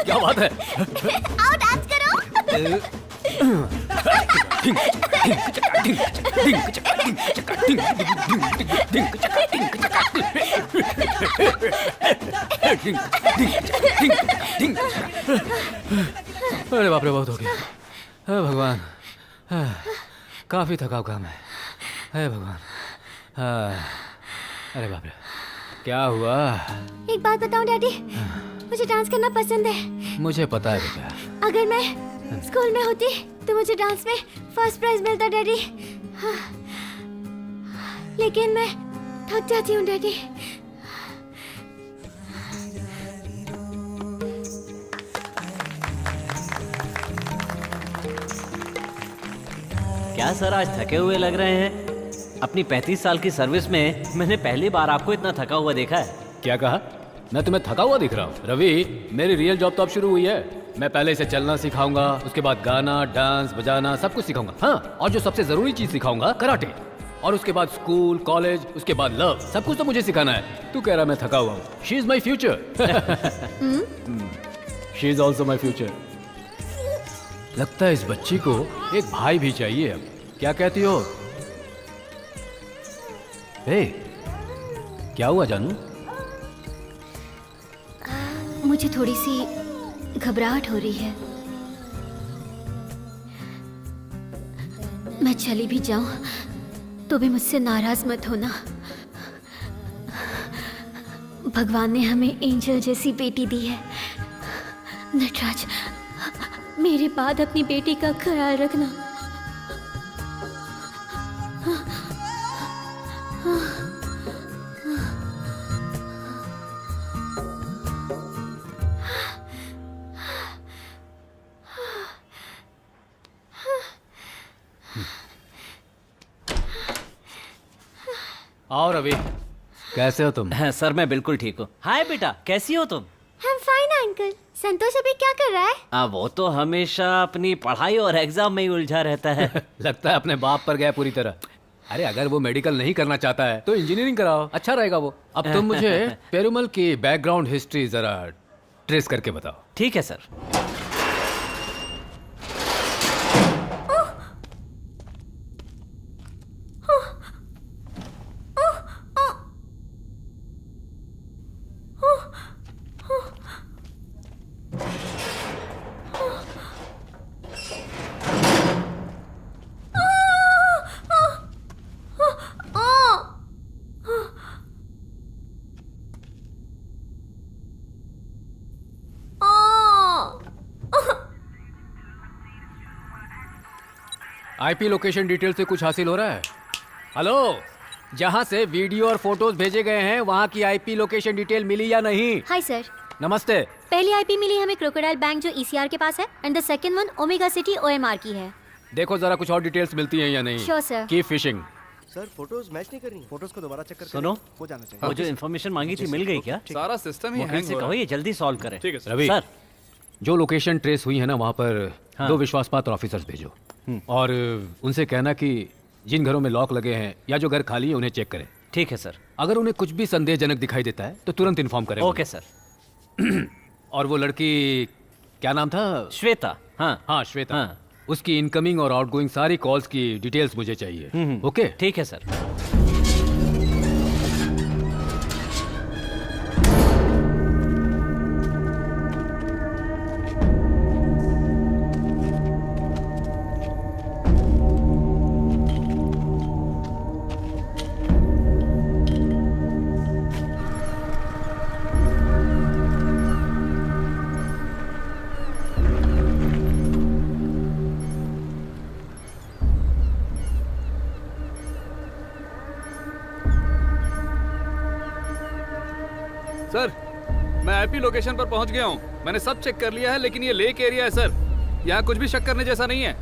क्या बात है? आओ डांस करो। अरे बाप रे, बहुत हो गया। हे भगवान, काफी थकाव काम है। हे भगवान। अरे बाप रे, क्या हुआ? एक बात बताऊं डैडी, मुझे डांस करना पसंद है। मुझे पता है बेटा। अगर मैं स्कूल में होती तो मुझे डांस में फर्स्ट प्राइज मिलता डैडी। हाँ। लेकिन मैं थक जाती हूँ डैडी। क्या सर आज थके हुए लग रहे हैं? अपनी 35 साल की सर्विस में मैंने पहली बार आपको इतना थका हुआ देखा है। क्या कहा? मैं तुम्हें थका हुआ दिख रहा हूँ? रवि, मेरी रियल जॉब तो अब शुरू हुई है। मैं पहले इसे चलना सिखाऊंगा, उसके बाद गाना, डांस, बजाना सब कुछ सिखाऊंगा। हाँ, और जो सबसे जरूरी चीज सिखाऊंगा, कराटे। और उसके बाद स्कूल, कॉलेज, उसके बाद लव, सब कुछ तो मुझे सिखाना है। तू कह रहा मैं थका हुआ हूँ? She is my future. She is also my future. लगता है इस बच्ची को एक भाई भी चाहिए अब। क्या कहती हो? हे, क्या हुआ जानू? मुझे थोड़ी सी घबराहट हो रही है। मैं चली भी जाऊं तो भी मुझसे नाराज मत होना। भगवान ने हमें एंजल जैसी बेटी दी है। नटराज, मेरे बाद अपनी बेटी का ख्याल रखना। आओ रवि, कैसे हो तुम? हाँ, सर मैं बिल्कुल ठीक हूँ। हाय बेटा, कैसी हो तुम? I'm fine, uncle. संतोष अभी क्या कर रहा है? वो तो हमेशा अपनी पढ़ाई और एग्जाम में ही उलझा रहता है। लगता है अपने बाप पर गया पूरी तरह। अरे अगर वो मेडिकल नहीं करना चाहता है तो इंजीनियरिंग कराओ, अच्छा रहेगा वो। अब तुम मुझे पेरुमल की बैकग्राउंड हिस्ट्री जरा ट्रेस करके बताओ। ठीक है सर। आईपी लोकेशन डिटेल से कुछ हासिल हो रहा है? हेलो, जहाँ से वीडियो और फोटोज भेजे गए हैं वहाँ की आईपी लोकेशन डिटेल मिली या नहीं? Hi sir. नमस्ते। पहली आईपी मिली हमें क्रोकोडाइल बैंक जो ईसीआर के पास है, and the second one omega city OMR की है। देखो जरा कुछ और डिटेल्स मिलती हैं या नहीं। Sure, sir. Keep fishing. Sir photos match नहीं कर रही। फोटोज को दोबारा चेक करके सुनो, हो जाना चाहिए। वो जो इन्फॉर्मेशन मांगी थी मिल गई क्या? सारा सिस्टम ही वकील हैंग से हो कहो रहा है। ये जल्दी सॉल्व करें। ठीक है सर। रवि, सर। जो लोकेशन ट्रेस हुई है ना वहाँ पर हाँ। 2 विश्वासपात्र ऑफिसर्स भेजो और उनसे कहना कि जिन घरों में लॉक लगे हैं या जो घर खाली है उन्हें चेक करें। ठीक है सर। अगर उन्हें कुछ भी संदेहजनक दिखाई देता है तो तुरंत इन्फॉर्म करें। Okay sir. और वो लड़की क्या नाम था? श्वेता। हाँ हाँ श्वेता। हाँ। उसकी इनकमिंग और आउटगोइंग सारी कॉल्स की डिटेल्स मुझे चाहिए। ओके ठीक है सर। सर, मैं आईपी लोकेशन पर पहुंच गया हूं। मैंने सब चेक कर लिया है, लेकिन ये लेक एरिया है सर। यहाँ कुछ भी शक करने जैसा नहीं है।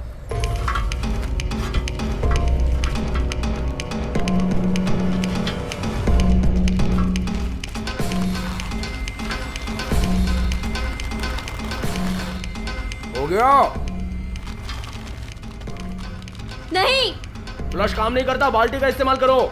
हो गया। नहीं, फ्लश काम नहीं करता, बाल्टी का इस्तेमाल करो।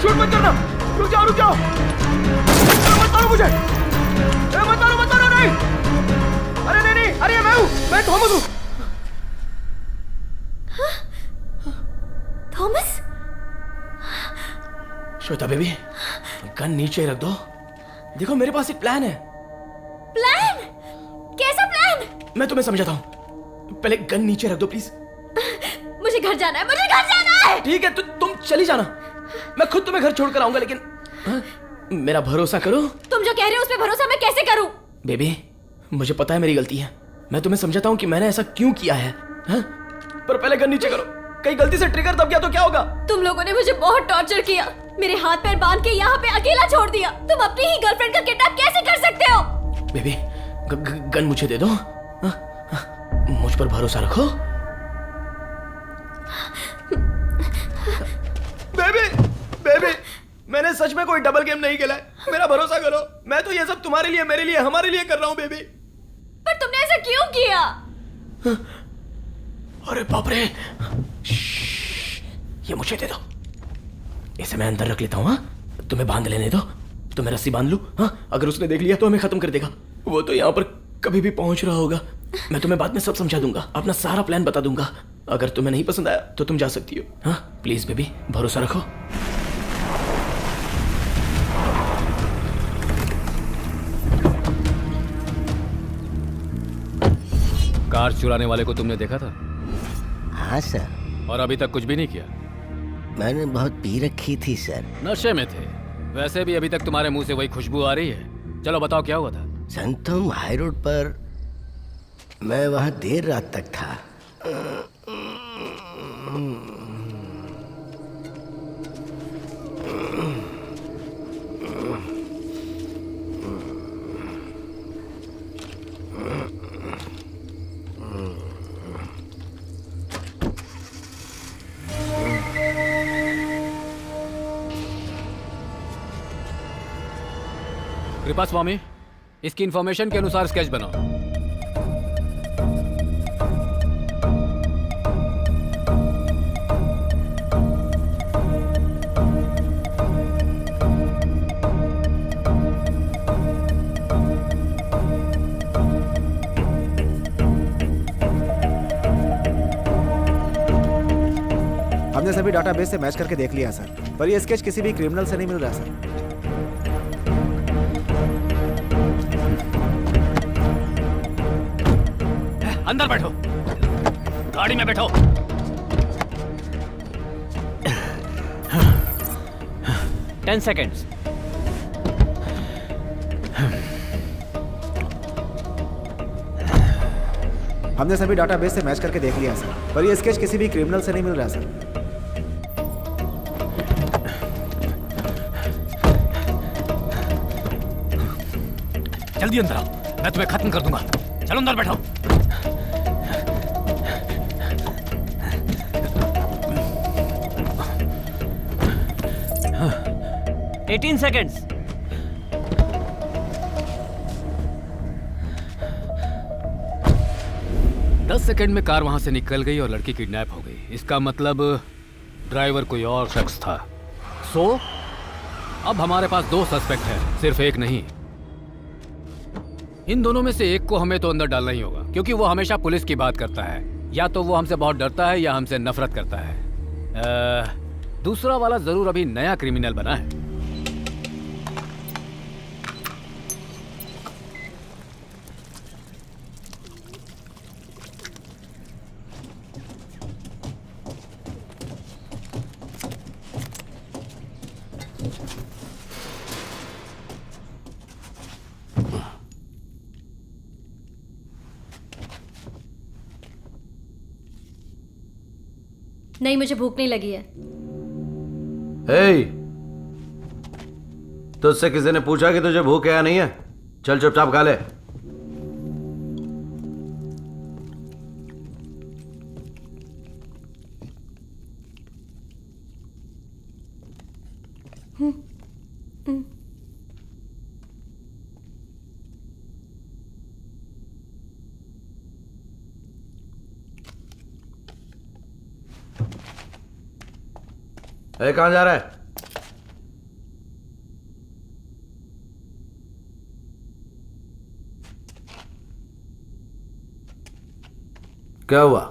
शूट मत करना। रुक जाओ, रुक जाओ। मत मारो मुझे। मत मारो नहीं। अरे नहीं, अरे मैं थॉमस हूँ। थॉमस? श्वेता बेबी, गन नीचे रख दो देखो मेरे पास एक प्लान है। प्लान? कैसा प्लान? मैं तुम्हें समझाता हूँ, पहले गन नीचे रख दो प्लीज। मुझे घर जाना है, मुझे घर जाना है। ठीक है, तुम चली जाना, मैं खुद तुम्हें घर छोड़ कर आऊंगा, लेकिन मेरा भरोसा करो। तुम जो कह रहे हो उस पे भरोसा मैं कैसे करूं? बेबी, मुझे पता है मेरी गलती है, मैं तुम्हें समझाता हूँ कि मैंने ऐसा क्यों किया है, हाँ? पर पहले गन नीचे करो, कहीं गलती से ट्रिगर दब गया तो क्या होगा? तुम लोगों ने मुझे बहुत टॉर्चर किया, मेरे हाथ पैर बांध के यहाँ पे अकेला छोड़ दिया। तुम अपनी ही गर्लफ्रेंड का किडनैप कैसे कर सकते हो? बेबी, गन मुझे दे दो, मुझ पर भरोसा रखो। बेबी, मैंने सच में कोई डबल गेम नहीं खेला है, मेरा भरोसा करो। मैं तो ये सब तुम्हारे लिए, मेरे लिए, हमारे लिए कर रहा हूँ बेबी। पर तुमने ऐसा क्यों किया? अरे बाप रे, ये मुझे दे दो, इसे मैं अंदर रख लेता हूँ। तुम्हें बांध लेने दो, तुम्हें रस्सी बांध लूं। अगर उसने देख लिया तो हमें खत्म कर देगा, वो तो यहाँ पर कभी भी पहुंच रहा होगा। मैं तुम्हें बाद में सब समझा दूंगा, अपना सारा प्लान बता दूंगा। अगर तुम्हें नहीं पसंद आया तो तुम जा सकती हो। हाँ प्लीज बेबी, भरोसा रखो। कार चुराने वाले को तुमने देखा था? हाँ सर। और अभी तक कुछ भी नहीं किया? मैंने बहुत पी रखी थी सर। नशे में थे। वैसे भी अभी तक तुम्हारे मुंह से वही खुशबू आ रही है। चलो बताओ क्या हुआ था? संतोम हाई रोड पर मैं वहाँ देर रात तक था। कृपा स्वामी, इसकी इंफॉर्मेशन के अनुसार स्केच बनाओ। हमने सभी डाटाबेस से मैच करके देख लिया सर, पर ये स्केच किसी भी क्रिमिनल से नहीं मिल रहा सर। अंदर बैठो, गाड़ी में बैठो। Ten seconds. हमने सभी डाटाबेस से मैच करके देख लिया सर, पर ये स्केच किसी भी क्रिमिनल से नहीं मिल रहा सर। जल्दी अंदर आओ, मैं तुम्हें खत्म कर दूंगा। चलो अंदर बैठो। हाँ। 18 सेकेंड्स। दस सेकंड में कार वहां से निकल गई और लड़की किडनैप हो गई। इसका मतलब ड्राइवर कोई और शख्स था। सो अब हमारे पास दो सस्पेक्ट हैं, सिर्फ एक नहीं। इन दोनों में से एक को हमें तो अंदर डालना ही होगा, क्योंकि वो हमेशा पुलिस की बात करता है। या तो वो हमसे बहुत डरता है या हमसे नफरत करता है। दूसरा वाला जरूर अभी नया क्रिमिनल बना है। नहीं, मुझे भूख नहीं लगी है। हे, तुझसे किसी ने पूछा कि तुझे भूख है या नहीं है? चल चुपचाप खा ले। कहाँ जा रहा है? क्या हुआ?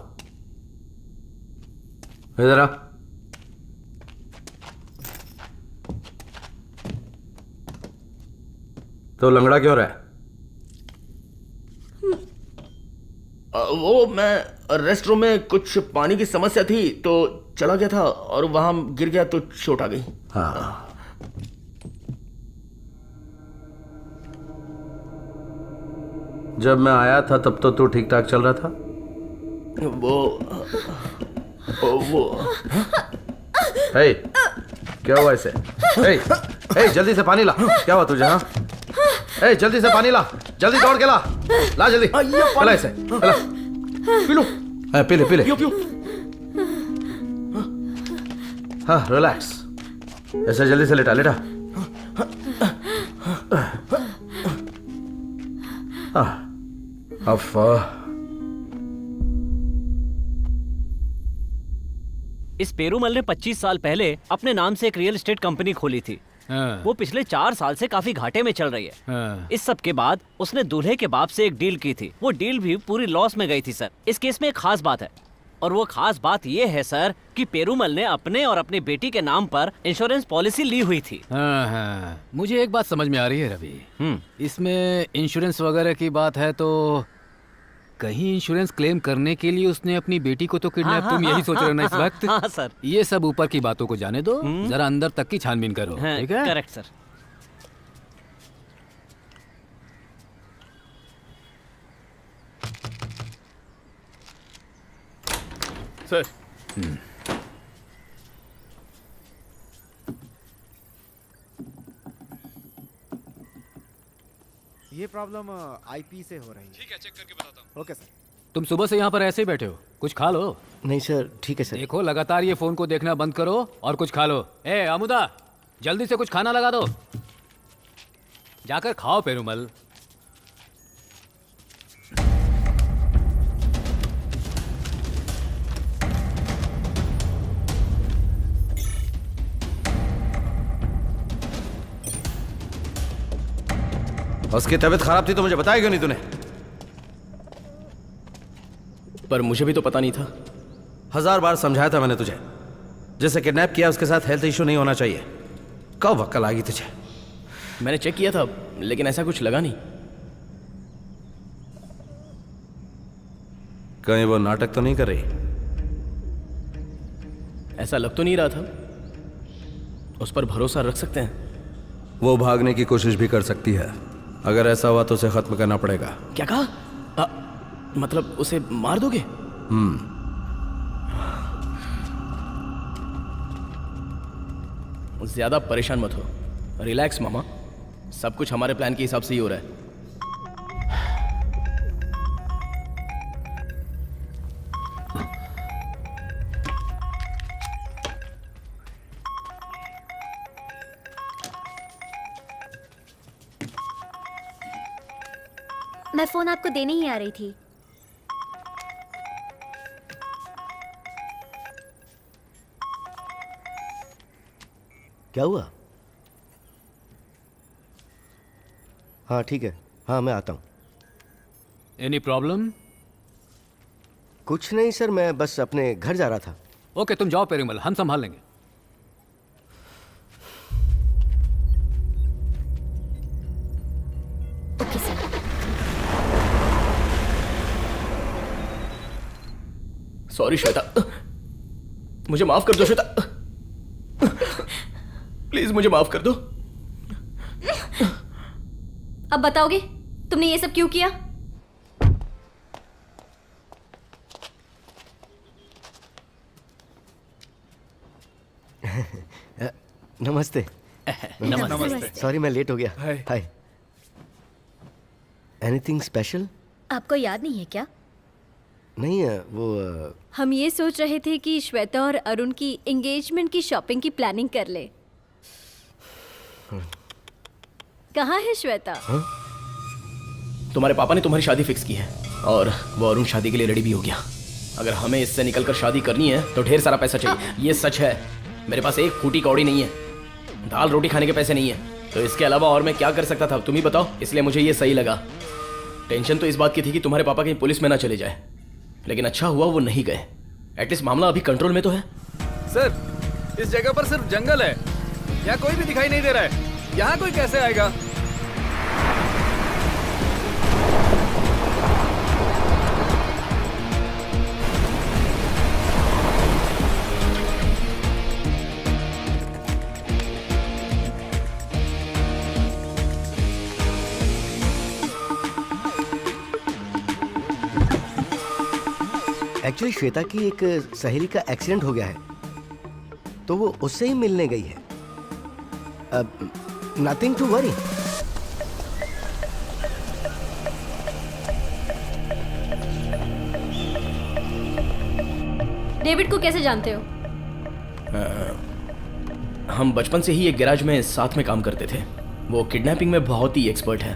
इधर आ। तो लंगड़ा क्यों रहा है? वो मैं रेस्टरूम में कुछ पानी की समस्या थी तो चला गया था और वहां गिर गया तो चोट आ गई। हाँ। जब मैं आया था तब तो तू ठीक ठाक चल रहा था। वो हे, क्या हुआ इसे? हे, हे, जल्दी से पानी ला। क्या हुआ तुझे? हाँ, हे, जल्दी से पानी ला, जल्दी दौड़ के ला, ला जल्दी। पिला इसे, पिला। P low. पी ले, पी ले। पियो पियो। हाँ, रिलैक्स। ऐसे जल्दी से लेटा, लेटा। इस पेरूमल ने 25 साल पहले अपने नाम से एक रियल एस्टेट कंपनी खोली थी। वो पिछले 4 साल से काफी घाटे में चल रही है। इस सब के बाद उसने दूल्हे के बाप से एक डील की थी। वो डील भी पूरी लॉस में गई थी सर। इस केस में एक खास बात है, और वो खास बात ये है सर कि पेरूमल ने अपने और अपनी बेटी के नाम पर इंश्योरेंस पॉलिसी ली हुई थी। हाँ, मुझे एक बात समझ में आ रही है रवि। इसमें इंश्योरेंस वगैरह की बात है तो कहीं इंश्योरेंस क्लेम करने के लिए उसने अपनी बेटी को तो किडनैप, तुम यही सोच रहे हो ना इस वक्त? हाँ सर। ये सब ऊपर की बातों को जाने दो, जरा अंदर तक की छानबीन करो। ठीक है? Correct sir. सर ये प्रॉब्लम आईपी से हो रही है। ठीक है, चेक करके बताता हूँ। Okay sir. तुम सुबह से यहाँ पर ऐसे ही बैठे हो, कुछ खा लो। नहीं सर, ठीक है सर। देखो, लगातार ये फोन को देखना बंद करो और कुछ खा लो। ए आमुदा, जल्दी से कुछ खाना लगा दो। जाकर खाओ पेरूमल। उसकी तबीयत खराब थी तो मुझे बताया क्यों नहीं तूने? पर मुझे भी तो पता नहीं था। 1000 बार समझाया था मैंने तुझे, जिसे किडनैप किया उसके साथ हेल्थ इशू नहीं होना चाहिए। कब अक्ल आ गई तुझे? मैंने चेक किया था लेकिन ऐसा कुछ लगा नहीं। कहीं वो नाटक तो नहीं कर रही? ऐसा लग तो नहीं रहा था। उस पर भरोसा रख सकते हैं? वो भागने की कोशिश भी कर सकती है। अगर ऐसा हुआ तो उसे खत्म करना पड़ेगा। क्या कहा? मतलब उसे मार दोगे? ज्यादा परेशान मत हो, रिलैक्स मामा। सब कुछ हमारे प्लान के हिसाब से ही हो रहा है। मैं फोन आपको देने ही आ रही थी। क्या हुआ? हाँ ठीक है, हाँ मैं आता हूँ। Any problem? कुछ नहीं सर, मैं बस अपने घर जा रहा था। ओके, तुम जाओ पेरूमल, हम संभाल लेंगे। Okay sir. सॉरी श्वेता, मुझे माफ कर दो श्वेता, प्लीज मुझे माफ कर दो। अब बताओगे तुमने ये सब क्यों किया? नमस्ते। नमस्ते। सॉरी मैं लेट हो गया। हाय। Anything special? आपको याद नहीं है क्या? नहीं वो हम ये सोच रहे थे कि श्वेता और अरुण की एंगेजमेंट की शॉपिंग की प्लानिंग कर ले। कहाँ है श्वेता? तुम्हारे पापा ने तुम्हारी शादी फिक्स की है और वो अरुण शादी के लिए रेडी भी हो गया। अगर हमें इससे निकलकर शादी करनी है तो ढेर सारा पैसा चाहिए। ये सच है, मेरे पास एक फूटी कौड़ी नहीं है, दाल रोटी खाने के पैसे नहीं है, तो इसके अलावा और मैं क्या कर सकता था तुम ही बताओ। इसलिए मुझे ये सही लगा। टेंशन तो इस बात की थी कि तुम्हारे पापा कहीं पुलिस में ना चले जाए, लेकिन अच्छा हुआ वो नहीं गए। एटलीस्ट मामला अभी कंट्रोल में तो है। सर, इस जगह पर सिर्फ जंगल है, यहाँ कोई भी दिखाई नहीं दे रहा है। यहाँ कोई कैसे आएगा? एक्चुअली श्वेता की एक सहेली का एक्सीडेंट हो गया है, तो वो उससे ही मिलने गई है। Nothing to worry. डेविड को कैसे जानते हो? हम बचपन से ही एक गैराज में साथ में काम करते थे। वो किडनैपिंग में बहुत ही एक्सपर्ट है।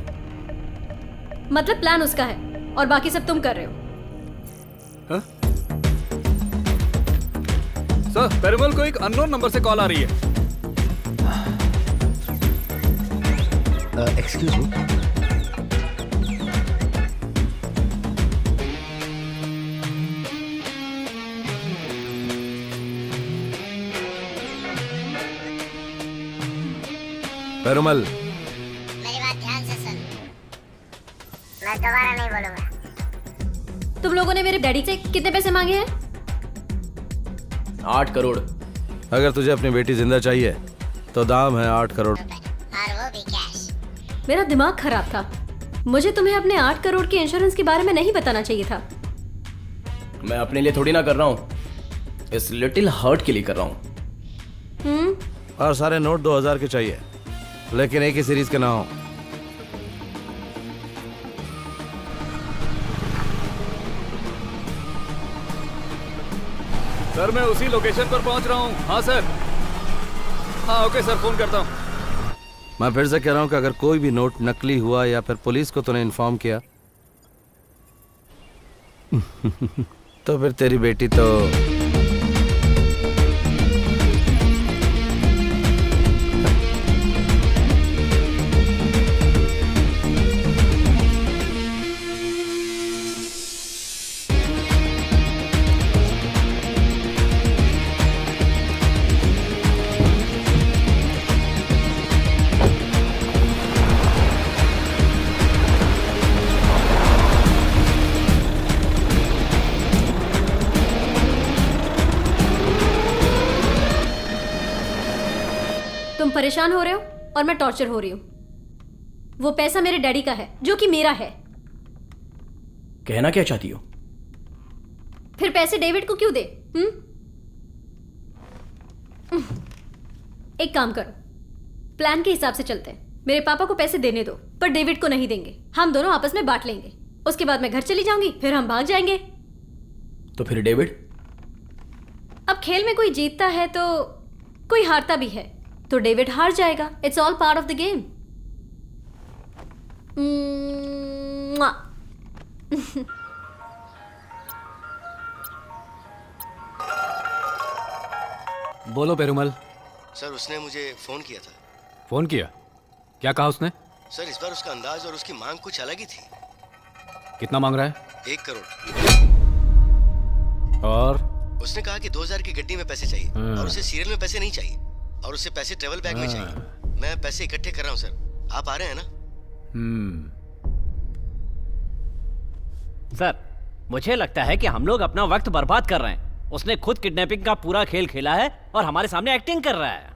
मतलब प्लान उसका है और बाकी सब तुम कर रहे हो? सर, पेरुमल को एक अननोन नंबर से कॉल आ रही है। Excuse me. पेरुमल, मेरी बात ध्यान से सुन, मैं दोबारा नहीं बोलूंगा। तुम लोगों ने मेरे डैडी से कितने पैसे मांगे हैं? 8 करोड़। अगर तुझे अपनी बेटी जिंदा चाहिए तो दाम है 8 करोड़। और वो भी कैश। मेरा दिमाग खराब था। मुझे तुम्हें अपने 8 करोड़ के इंश्योरेंस के बारे में नहीं बताना चाहिए था। मैं अपने लिए थोड़ी ना कर रहा हूँ, इस लिटिल हर्ट के लिए कर रहा हूँ। और सारे नोट 2000 के चाहिए, लेकिन एक ही सीरीज के ना हो। सर, मैं उसी लोकेशन पर पहुंच रहा हूँ। हाँ सर। हाँ ओके सर, फोन करता हूँ। मैं फिर से कह रहा हूं कि अगर कोई भी नोट नकली हुआ या फिर पुलिस को तूने इन्फॉर्म किया तो फिर तेरी बेटी तो तुम परेशान हो रहे हो और मैं टॉर्चर हो रही हूँ। वो पैसा मेरे डैडी का है जो कि मेरा है। कहना क्या चाहती हो? फिर पैसे डेविड को क्यों दे? एक काम करो, प्लान के हिसाब से चलते हैं। मेरे पापा को पैसे देने दो, पर डेविड को नहीं देंगे। हम दोनों आपस में बांट लेंगे। उसके बाद मैं घर चली जाऊंगी, फिर हम भाग जाएंगे। तो फिर डेविड? अब खेल में कोई जीतता है तो कोई हारता भी है, तो डेविड हार जाएगा। It's all part of the game. बोलो पेरुमल। सर, उसने मुझे फोन किया था। फोन किया? क्या कहा उसने? सर, इस बार उसका अंदाज और उसकी मांग कुछ अलग ही थी। कितना मांग रहा है? 1 करोड़। और उसने कहा कि 2000 की गड्डी में पैसे चाहिए और उसे सीरियल में पैसे नहीं चाहिए और उसे पैसे ट्रेवल बैग में चाहिए। मैं पैसे इकट्ठे कर रहा हूँ सर, आप आ रहे हैं ना? सर, मुझे लगता है कि हम लोग अपना वक्त बर्बाद कर रहे हैं। उसने खुद किडनैपिंग का पूरा खेल खेला है और हमारे सामने एक्टिंग कर रहा है।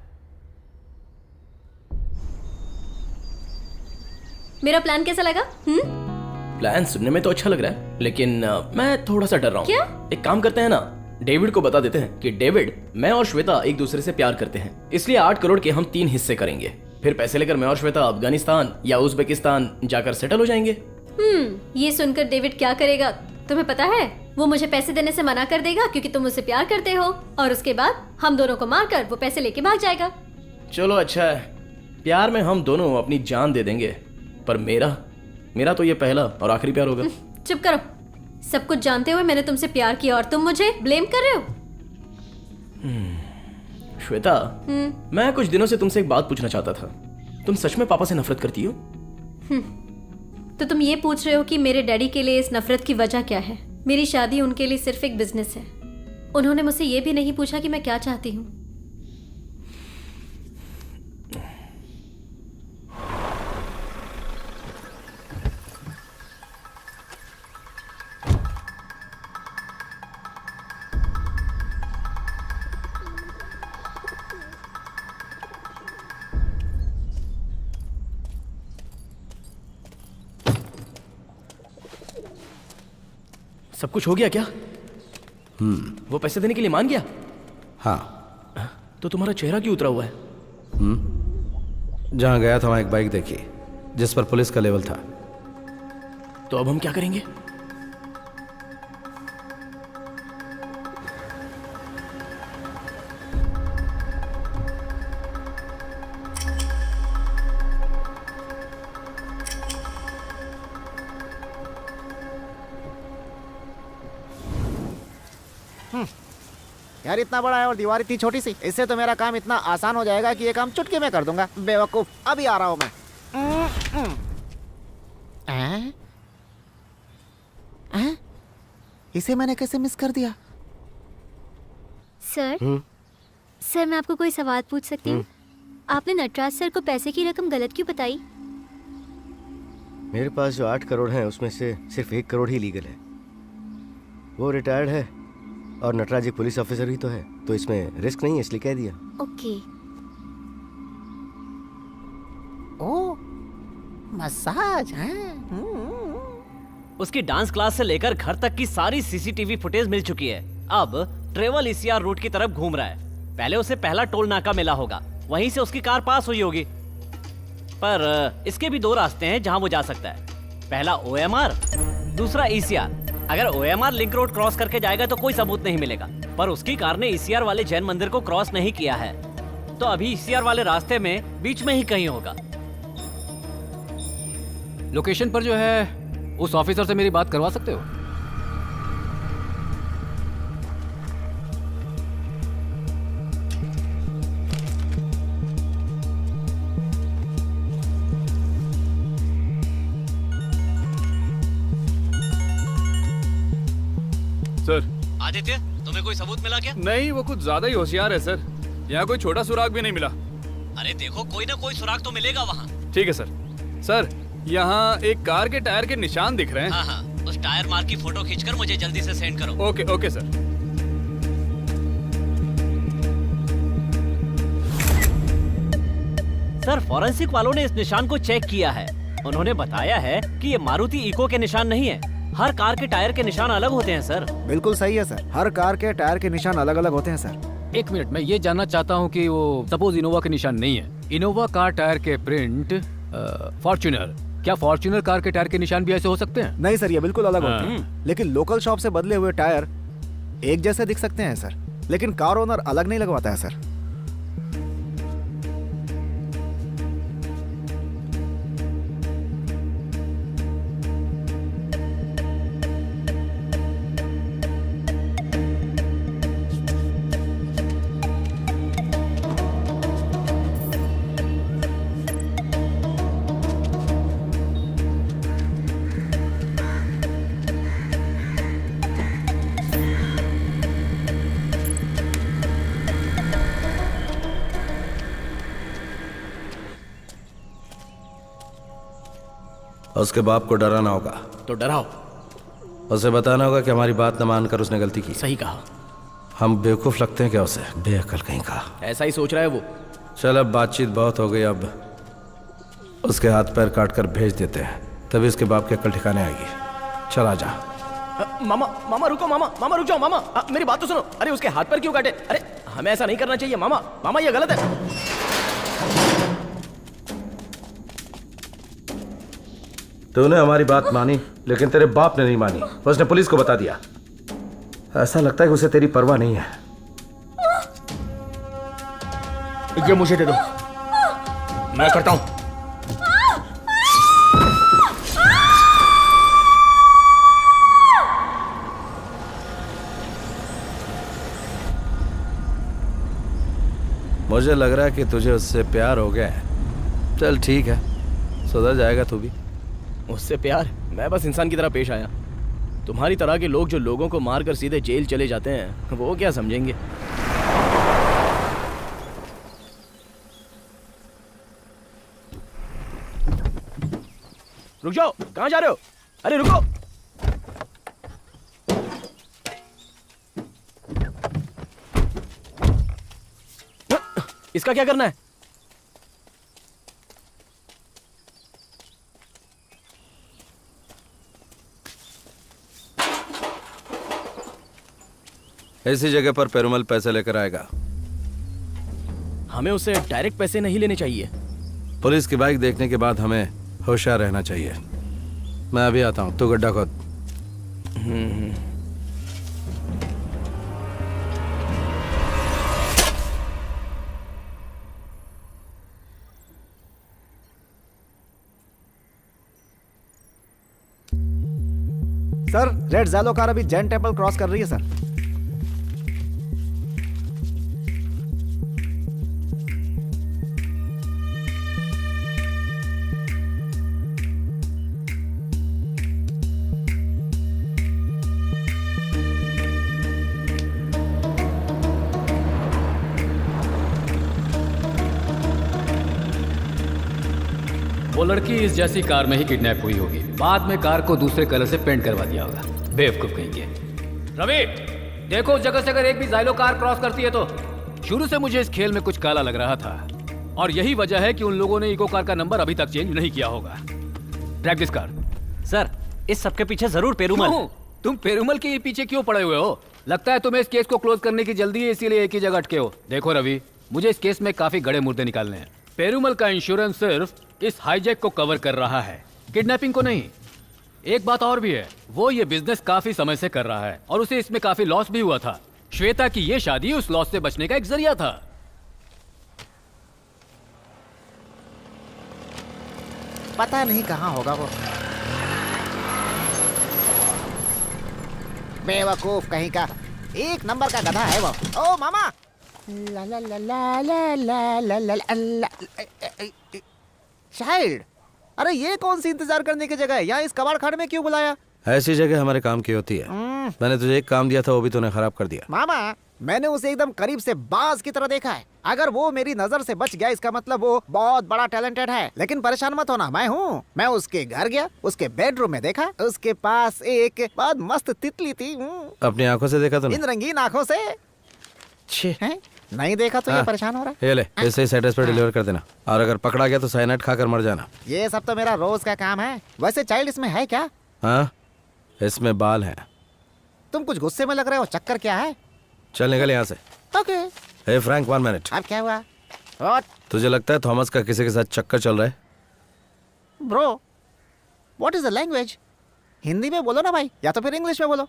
मेरा प्लान कैसा लगा? प्लान सुनने में तो अच्छा लग रहा है, लेकिन मैं थोड़ा सा डर रहा हूँ। क्या? एक काम करते हैं ना, डेविड को बता देते हैं कि डेविड, मैं और श्वेता एक दूसरे से प्यार करते हैं, इसलिए 8 करोड़ के हम 3 हिस्से करेंगे। फिर पैसे लेकर मैं और श्वेता अफगानिस्तान या उज्बेकिस्तान जाकर सेटल हो जाएंगे। ये सुनकर डेविड क्या करेगा तुम्हें पता है? वो मुझे पैसे देने से मना कर देगा क्योंकि तुम मुझसे प्यार करते हो, और उसके बाद हम दोनों को मारकर वो पैसे लेके भाग जाएगा। चलो अच्छा है, प्यार में हम दोनों अपनी जान दे देंगे, पर मेरा तो ये पहला और आखिरी प्यार होगा। चुप करो। सब कुछ जानते हुए मैंने तुमसे प्यार किया और तुम मुझे ब्लेम कर रहे हो। श्वेता, मैं कुछ दिनों से तुमसे एक बात पूछना चाहता था। तुम सच में पापा से नफरत करती हो? तो तुम ये पूछ रहे हो कि मेरे डैडी के लिए इस नफरत की वजह क्या है? मेरी शादी उनके लिए सिर्फ एक बिजनेस है। उन्होंने मुझसे ये भी नहीं पूछा कि मैं क्या चाहती हूँ। सब कुछ हो गया क्या? वो पैसे देने के लिए मान गया? हाँ। तो तुम्हारा चेहरा क्यों उतरा हुआ है? जहाँ गया था वहाँ एक बाइक देखी जिस पर पुलिस का लेवल था। तो अब हम क्या करेंगे? यार इतना बड़ा है और दीवार इतनी छोटी सी, इससे तो मेरा काम इतना आसान हो जाएगा कि ये काम चुटकी में कर दूंगा। बेवकूफ, अभी आ रहा हूँ मैं। हैं? हैं? इसे मैंने कैसे मिस कर दिया? सर सर मैं आपको कोई सवाल पूछ सकती हूँ? आपने नटराज सर को पैसे की रकम गलत क्यों बताई? मेरे पास जो 8 करोड़ हैं उसमें से सिर्फ 1 करोड़ ही लीगल है। वो रिटायर्ड है और नटराज एक पुलिस ऑफिसर ही तो है, तो इसमें रिस्क नहीं है, इसलिए कह दिया। ओके। ओ, मसाज है। उसकी डांस क्लास से लेकर घर तक की सारी सीसीटीवी फुटेज मिल चुकी है। अब ट्रेवल ईसीआर रूट की तरफ घूम रहा है। पहले उसे पहला टोल नाका मिला होगा, वहीं से उसकी कार पास हुई होगी। पर इसके भी 2 रास्ते हैं जहां वो जा सकता है। पहला ओएमआर, दूसरा ईसीआर। अगर ओएमआर लिंक रोड क्रॉस करके जाएगा तो कोई सबूत नहीं मिलेगा, पर उसकी कार ने ईसीआर वाले जैन मंदिर को क्रॉस नहीं किया है, तो अभी ईसीआर वाले रास्ते में बीच में ही कहीं होगा। लोकेशन पर जो है उस ऑफिसर से मेरी बात करवा सकते हो? सर। आदित्य, तुम्हें कोई सबूत मिला क्या? नहीं, वो कुछ ज्यादा ही होशियार है सर। यहाँ कोई छोटा सुराग भी नहीं मिला। अरे देखो, कोई ना कोई सुराग तो मिलेगा वहाँ। ठीक है सर। सर, यहाँ एक कार के टायर के निशान दिख रहे हैं। हाँ हाँ, उस टायर मार्क की फोटो खींचकर मुझे जल्दी से सेंड करो। Okay okay sir. Sir, forensic वालों ने इस निशान को चेक किया है। उन्होंने बताया है कि ये मारुति इको के निशान नहीं है। हर कार के टायर के निशान अलग होते हैं सर। बिल्कुल सही है सर, हर कार के टायर के निशान अलग अलग होते हैं सर। 1 मिनट, मैं ये जानना चाहता हूँ कि वो सपोज इनोवा के निशान नहीं है, इनोवा कार टायर के प्रिंट फॉर्च्यूनर, क्या फॉर्च्यूनर कार के टायर के निशान भी ऐसे हो सकते हैं? नहीं सर, ये बिल्कुल अलग होते हैं। लेकिन लोकल शॉप से बदले हुए टायर एक जैसे दिख सकते हैं सर, लेकिन कार ओनर अलग नहीं लगवाता है सर। उसके बाप को डराना होगा। तो डराओ। उसे बताना होगा कि हमारी बात न मानकर उसने गलती की। सही कहा। हम बेवकूफ लगते हैं क्या उसे? बेअकल कहीं का। ऐसा ही सोच रहा है वो। चल, अब बातचीत बहुत हो गई, अब उसके हाथ पैर काट कर भेज देते हैं, तभी उसके बाप की अक्ल ठिकाने आएगी। चल आजा। मामा मामा रुको, मामा रुक जाओ मामा। मेरी बात तो सुनो। अरे उसके हाथ पर क्यों काटे? अरे हमें ऐसा नहीं करना चाहिए मामा, ये गलत है। तूने हमारी बात मानी, लेकिन तेरे बाप ने नहीं मानी। उसने पुलिस को बता दिया। ऐसा लगता है कि उसे तेरी परवाह नहीं है। ये मुझे दे दो, मैं करता हूं। मुझे लग रहा है कि तुझे उससे प्यार हो गया है। चल ठीक है, सुधर जाएगा तू भी। उससे प्यार? मैं बस इंसान की तरह पेश आया। तुम्हारी तरह के लोग जो लोगों को मारकर सीधे जेल चले जाते हैं, वो क्या समझेंगे? रुक जाओ, कहां जा रहे हो? अरे रुको। इसका क्या करना है? ऐसी जगह पर पेरुमल पैसे लेकर आएगा। हमें उससे डायरेक्ट पैसे नहीं लेने चाहिए। पुलिस की बाइक देखने के बाद हमें होशियार रहना चाहिए। मैं अभी आता हूँ, तू गड्ढा खोद। सर, रेड ज़ालो कार अभी जैन टेम्पल क्रॉस कर रही है सर। वो लड़की इस जैसी कार में ही किडनैप हुई होगी। बाद में कार को दूसरे कलर से पेंट करवा दिया होगा। बेवकूफ कहेंगे। रवि, देखो उस जगह से अगर एक भी जाइलो कार क्रॉस करती है तो। शुरू से मुझे इस खेल में कुछ काला लग रहा था और यही वजह है कि उन लोगों ने इको कार का नंबर अभी तक चेंज नहीं किया होगा। Track this car. सर, इस सबके पीछे जरूर पेरुमल। क्यों? तुम पेरुमल के पीछे क्यों पड़े हुए हो? लगता है तुम्हें इस केस को क्लोज करने की जल्दी है, इसीलिए एक ही जगह अटके हो। देखो रवि, मुझे इस केस में काफी गड़े मुर्दे निकालने हैं। पेरुमल का इंश्योरेंस सिर्फ इस हाईजैक को कवर कर रहा है, किडनैपिंग को नहीं। एक बात और भी है, वो ये बिजनेस काफी समय से कर रहा है और उसे इसमें काफी लॉस भी हुआ था। श्वेता की ये शादी उस लॉस से बचने का एक जरिया था। पता नहीं कहाँ होगा वो। बेवकूफ कहीं का, एक नंबर का गधा है वो। ओ मामा। ला ला ला ला ला ला ला ला ला ला। शायद। अरे ये कौन सी इंतजार करने की जगह है? यहाँ इस कबाड़ खाने में क्यों बुलाया? ऐसी जगह हमारे काम की होती है। मैंने तुझे एक काम दिया था, वो भी तूने खराब कर दिया। मामा, मैंने उसे एकदम करीब से बाज की तरह देखा है। अगर वो मेरी नजर से बच गया इसका मतलब वो बहुत बड़ा टैलेंटेड है। लेकिन परेशान मत होना, मैं हूँ। मैं उसके घर गया, उसके बेडरूम में देखा, उसके पास एक बहुत मस्त तितली थी। अपनी आंखों से देखा तूने? इन रंगीन आंखों से। हैं? नहीं देखा तो ये परेशान हो रहा है। ये ले, इसे इस एड्रेस पर डिलीवर कर देना और अगर पकड़ा गया तो साइनाइड खाकर मर जाना। ये सब तो मेरा रोज का काम है। वैसे चाइल्ड इसमें है क्या? हाँ, इसमें बाल हैं। तुम कुछ गुस्से में लग रहे हो, चक्कर क्या है? चल निकल यहाँ से। ओके। हे फ्रैंक, 1 मिनट। अब क्या हुआ? What? तुझे लगता है थॉमस का किसी के साथ चक्कर चल रहा है? Bro, what is the language? Hindi में बोलो ना भाई, या तो फिर इंग्लिश में बोलो,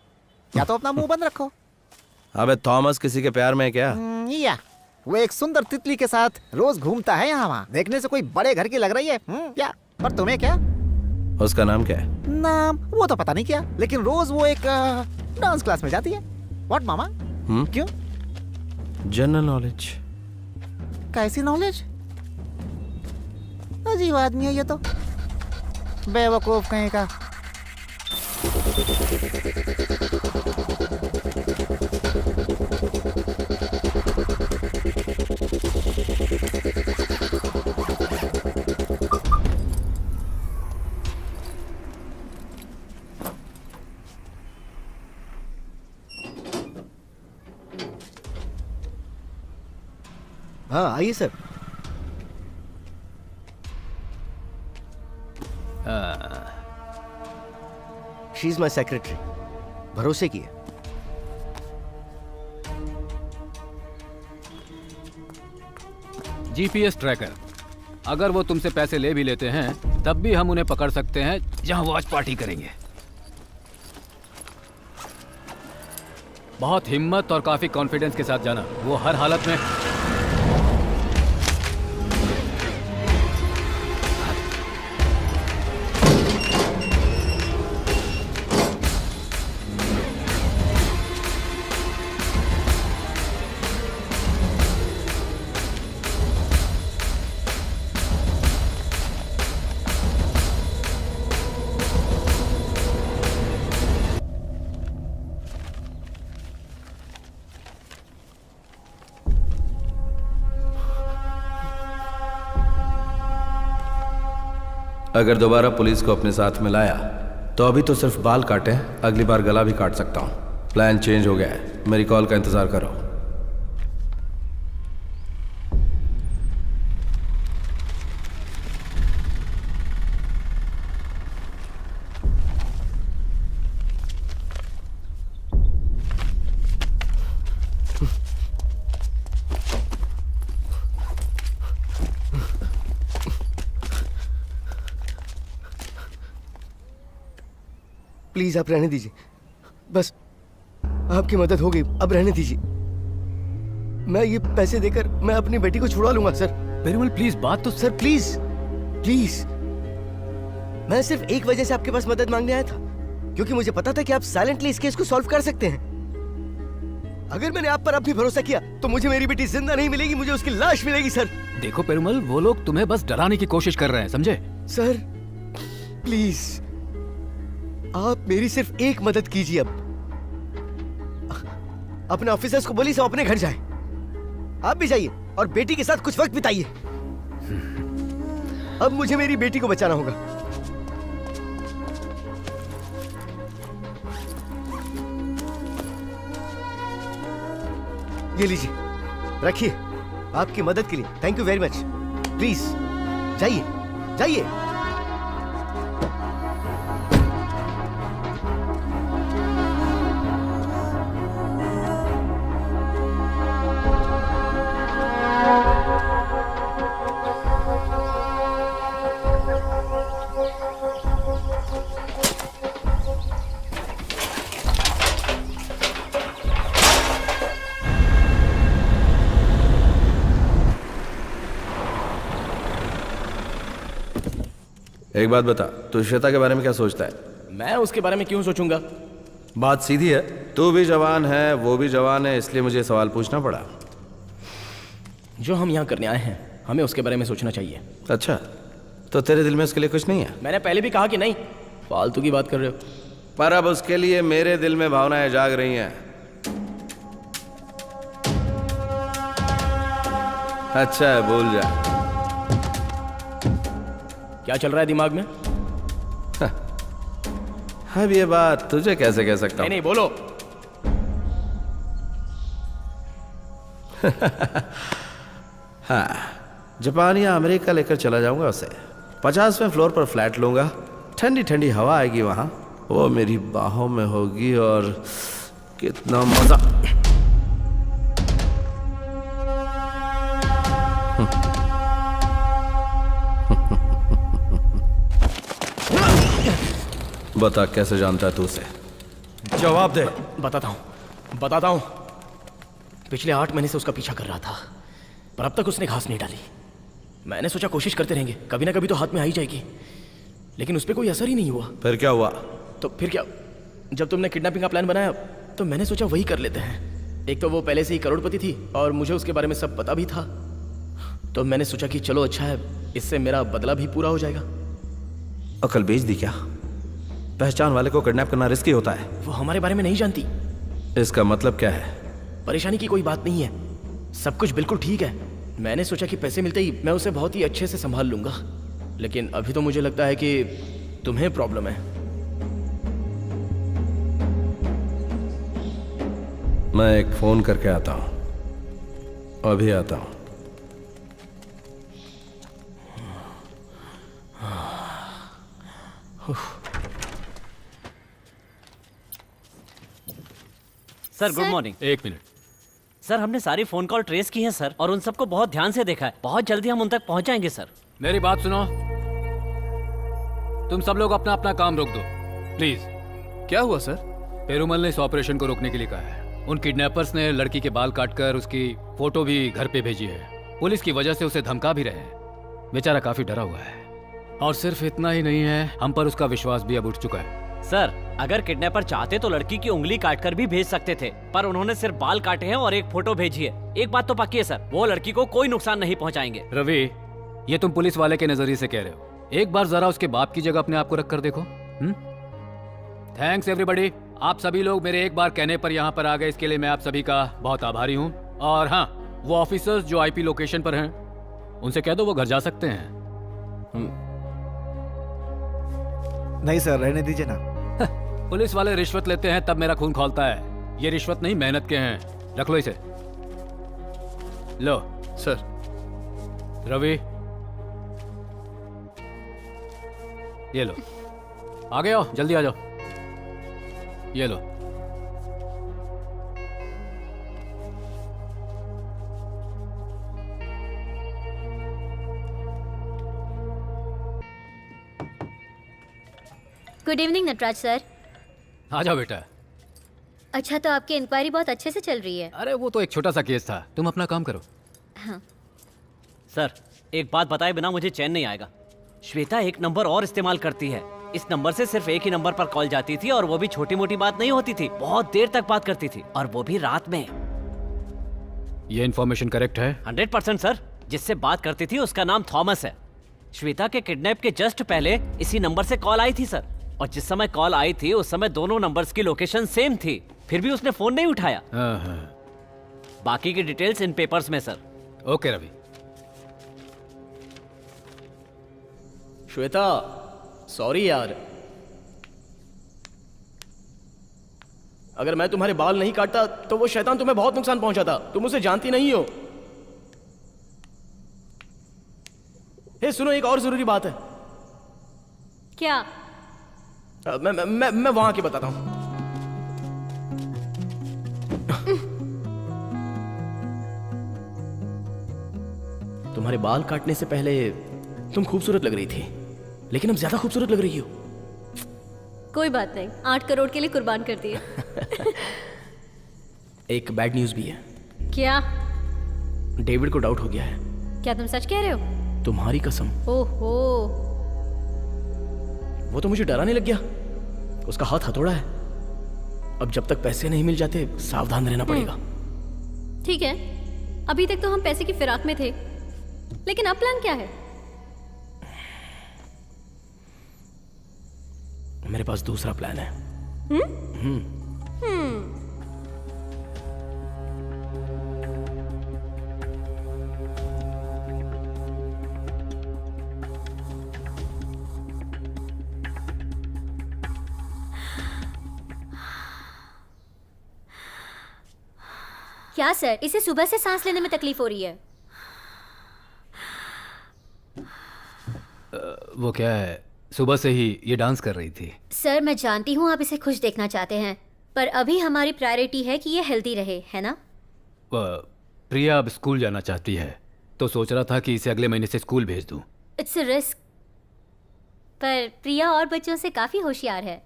या तो अपना मुंह बंद रखो। अबे थॉमस किसी के प्यार में है क्या? या वो एक सुंदर तितली के साथ रोज घूमता है यहाँ वहाँ। देखने से कोई बड़े घर की लग रही है। क्या? पर तुम्हें क्या? उसका नाम क्या है? नाम वो तो पता नहीं क्या, लेकिन रोज वो एक डांस क्लास में जाती है। व्हाट मामा? क्यों? General knowledge. कैसी नॉलेज? अजीब आदमी है ये तो, बेवकूफ कहीं का। हाँ आइए sir. She is my secretary, भरोसे की है। GPS tracker. अगर वो तुमसे पैसे ले भी लेते हैं तब भी हम उन्हें पकड़ सकते हैं जहां वो आज पार्टी करेंगे। बहुत हिम्मत और काफी कॉन्फिडेंस के साथ जाना। वो हर हालत में अगर दोबारा पुलिस को अपने साथ में लाया तो अभी तो सिर्फ बाल काटे, अगली बार गला भी काट सकता हूं। प्लान चेंज हो गया है, मेरी कॉल का इंतजार करो। प्लीज आप रहने दीजिए, बस आपकी मदद हो गई, अब रहने दीजिए। मैं ये पैसे देकर मैं अपनी बेटी को छुड़ा लूंगा सर। पेरूमल प्लीज बात तो सर प्लीज प्लीज, मैं सिर्फ एक वजह से आपके पास मदद मांगने आया था, क्योंकि मुझे पता था कि आप साइलेंटली इस केस को सॉल्व कर सकते हैं। अगर मैंने आप पर अब भी भरोसा किया तो मुझे मेरी बेटी जिंदा नहीं मिलेगी, मुझे उसकी लाश मिलेगी सर। देखो पेरूमल, वो लोग तुम्हें बस डराने की कोशिश कर रहे हैं, समझे? सर प्लीज आप मेरी सिर्फ एक मदद कीजिए। अब अपने ऑफिसर्स को बोलिए सब अपने घर जाएं। आप भी जाइए और बेटी के साथ कुछ वक्त बिताइए। अब मुझे मेरी बेटी को बचाना होगा। ये लीजिए, रखिए, आपकी मदद के लिए thank you very much. Please जाइए जाइए। एक बात बता, तू श्वेता के बारे में क्या सोचता है? मैं उसके बारे में क्यों सोचूंगा? बात सीधी है, तू भी जवान है, वो भी जवान है, इसलिए मुझे सवाल पूछना पड़ा। जो हम यहाँ करने आए हैं, हमें उसके बारे में सोचना चाहिए। अच्छा, तो तेरे दिल में उसके लिए कुछ नहीं है? मैंने पहले भी कहा कि नहीं, फालतू की बात कर रहे हो। पर अब उसके लिए मेरे दिल में भावनाएं जाग रही हैं। अच्छा है, भूल जा। क्या चल रहा है दिमाग में? अब ये बात तुझे कैसे कह सकता हूं? नहीं बोलो। हाँ, जापान या अमेरिका लेकर चला जाऊंगा उसे। 50वें फ्लोर पर फ्लैट लूंगा, ठंडी ठंडी हवा आएगी वहां, वो मेरी बाहों में होगी और कितना मजा। बता, कैसे जानता है तू उसे? जवाब दे। बताता हूं। पिछले 8 महीने से उसका पीछा कर रहा था, पर अब तक उसने घास नहीं डाली। मैंने सोचा कोशिश करते रहेंगे, कभी ना कभी तो हाथ में आ ही जाएगी, लेकिन उस पर कोई असर ही नहीं हुआ। फिर क्या हुआ? तो फिर क्या, जब तुमने किडनैपिंग का प्लान बनाया तो मैंने सोचा वही कर लेते हैं। एक तो वो पहले से ही करोड़पति थी और मुझे उसके बारे में सब पता भी था, तो मैंने सोचा कि चलो अच्छा है, इससे मेरा बदला भी पूरा हो जाएगा। अकल बेच दी क्या? पहचान वाले को किडनैप करना रिस्की होता है। वो हमारे बारे में नहीं जानती। इसका मतलब क्या है? परेशानी की कोई बात नहीं है, सब कुछ बिल्कुल ठीक है। मैंने सोचा कि पैसे मिलते ही मैं उसे बहुत ही अच्छे से संभाल लूंगा, लेकिन अभी तो मुझे लगता है कि तुम्हें प्रॉब्लम है। मैं एक फोन करके आता हूं, अभी आता हूं। Sir good morning. एक मिनट। सर हमने सारी फोन कॉल ट्रेस की हैं सर, और उन सबको बहुत ध्यान से देखा है। बहुत जल्दी हम उन तक पहुंच जाएंगे सर। मेरी बात सुनो, तुम सब लोग अपना अपना काम रोक दो प्लीज। क्या हुआ सर? पेरूमल ने इस ऑपरेशन को रोकने के लिए कहा है। उन किडनैपर्स ने लड़की के बाल काटकर उसकी फोटो भी घर पे भेजी है। पुलिस की वजह से उसे धमका भी रहे हैं। बेचारा काफी डरा हुआ है। और सिर्फ इतना ही नहीं है, हम पर उसका विश्वास भी अब उठ चुका है। सर अगर किडनैपर चाहते तो लड़की की उंगली काटकर भी भेज सकते थे, पर उन्होंने सिर्फ बाल काटे हैं और एक फोटो भेजी है। एक बात तो पक्की है सर, वो लड़की को कोई नुकसान नहीं पहुंचाएंगे। रवि, ये तुम पुलिस वाले के नजरिए से कह रहे हो, एक बार जरा उसके बाप की जगह अपने आप को रख कर देखो। Thanks everybody. आप सभी लोग मेरे एक बार कहने पर यहाँ पर आ गए, इसके लिए मैं आप सभी का बहुत आभारी हूँ। और हाँ, वो ऑफिसर्स जो आईपी लोकेशन पर हैं, उनसे कह दो वो घर जा सकते हैं। नहीं सर, रहने दीजिए ना। पुलिस वाले रिश्वत लेते हैं तब मेरा खून खौलता है। ये रिश्वत नहीं, मेहनत के हैं। रख लो इसे। लो सर। रवि, ये लो। आगे आओ, जल्दी आ जाओ। ये लो। Good evening Nataraj sir. आ जाओ बेटा। अच्छा, तो आपकी इंक्वायरी बहुत अच्छे से चल रही है। अरे वो तो एक छोटा सा केस था, तुम अपना काम करो। सर, एक बात बताए बिना मुझे चैन नहीं आएगा। श्वेता एक नंबर और इस्तेमाल करती है। इस नंबर से सिर्फ एक ही नंबर पर कॉल जाती थी और वो भी छोटी मोटी बात नहीं होती थी, बहुत देर तक बात करती थी, और वो भी रात में। ये इन्फॉर्मेशन करेक्ट है? 100% सर। जिससे बात करती थी उसका नाम थॉमस है। श्वेता के किडनैप के जस्ट पहले इसी नंबर से कॉल आई थी सर, और जिस समय कॉल आई थी उस समय दोनों नंबर्स की लोकेशन सेम थी, फिर भी उसने फोन नहीं उठाया। बाकी की डिटेल्स इन पेपर्स में sir. Okay Ravi. Shweta, sorry यार। अगर मैं तुम्हारे बाल नहीं काटता तो वो शैतान तुम्हें बहुत नुकसान पहुंचाता। तुम उसे जानती नहीं हो। हे सुनो, एक और जरूरी बात है। क्या? मैं वहां की बताता हूं। तुम्हारे बाल काटने से पहले तुम खूबसूरत लग रही थी, लेकिन अब ज्यादा खूबसूरत लग रही हो। कोई बात नहीं, 8 करोड़ के लिए कुर्बान कर दिए। एक बैड न्यूज भी है। क्या? डेविड को डाउट हो गया है। क्या तुम सच कह रहे हो? तुम्हारी कसम। ओहो। वो तो मुझे डराने लग गया। उसका हाथ हथौड़ा है। अब जब तक पैसे नहीं मिल जाते सावधान रहना पड़ेगा। ठीक है, अभी तक तो हम पैसे की फिराक में थे, लेकिन अब प्लान क्या है? मेरे पास दूसरा प्लान है। क्या सर, इसे सुबह से सांस लेने में तकलीफ हो रही है। वो क्या है, सुबह से ही ये डांस कर रही थी। सर, मैं जानती हूँ आप इसे खुश देखना चाहते हैं, पर अभी हमारी प्रायोरिटी है कि ये हेल्दी रहे, है ना? प्रिया अब स्कूल जाना चाहती है, तो सोच रहा था कि इसे अगले महीने से स्कूल भेज दूं। इट्स अ रिस्क, पर प्रिया और बच्चों से काफ़ी होशियार है।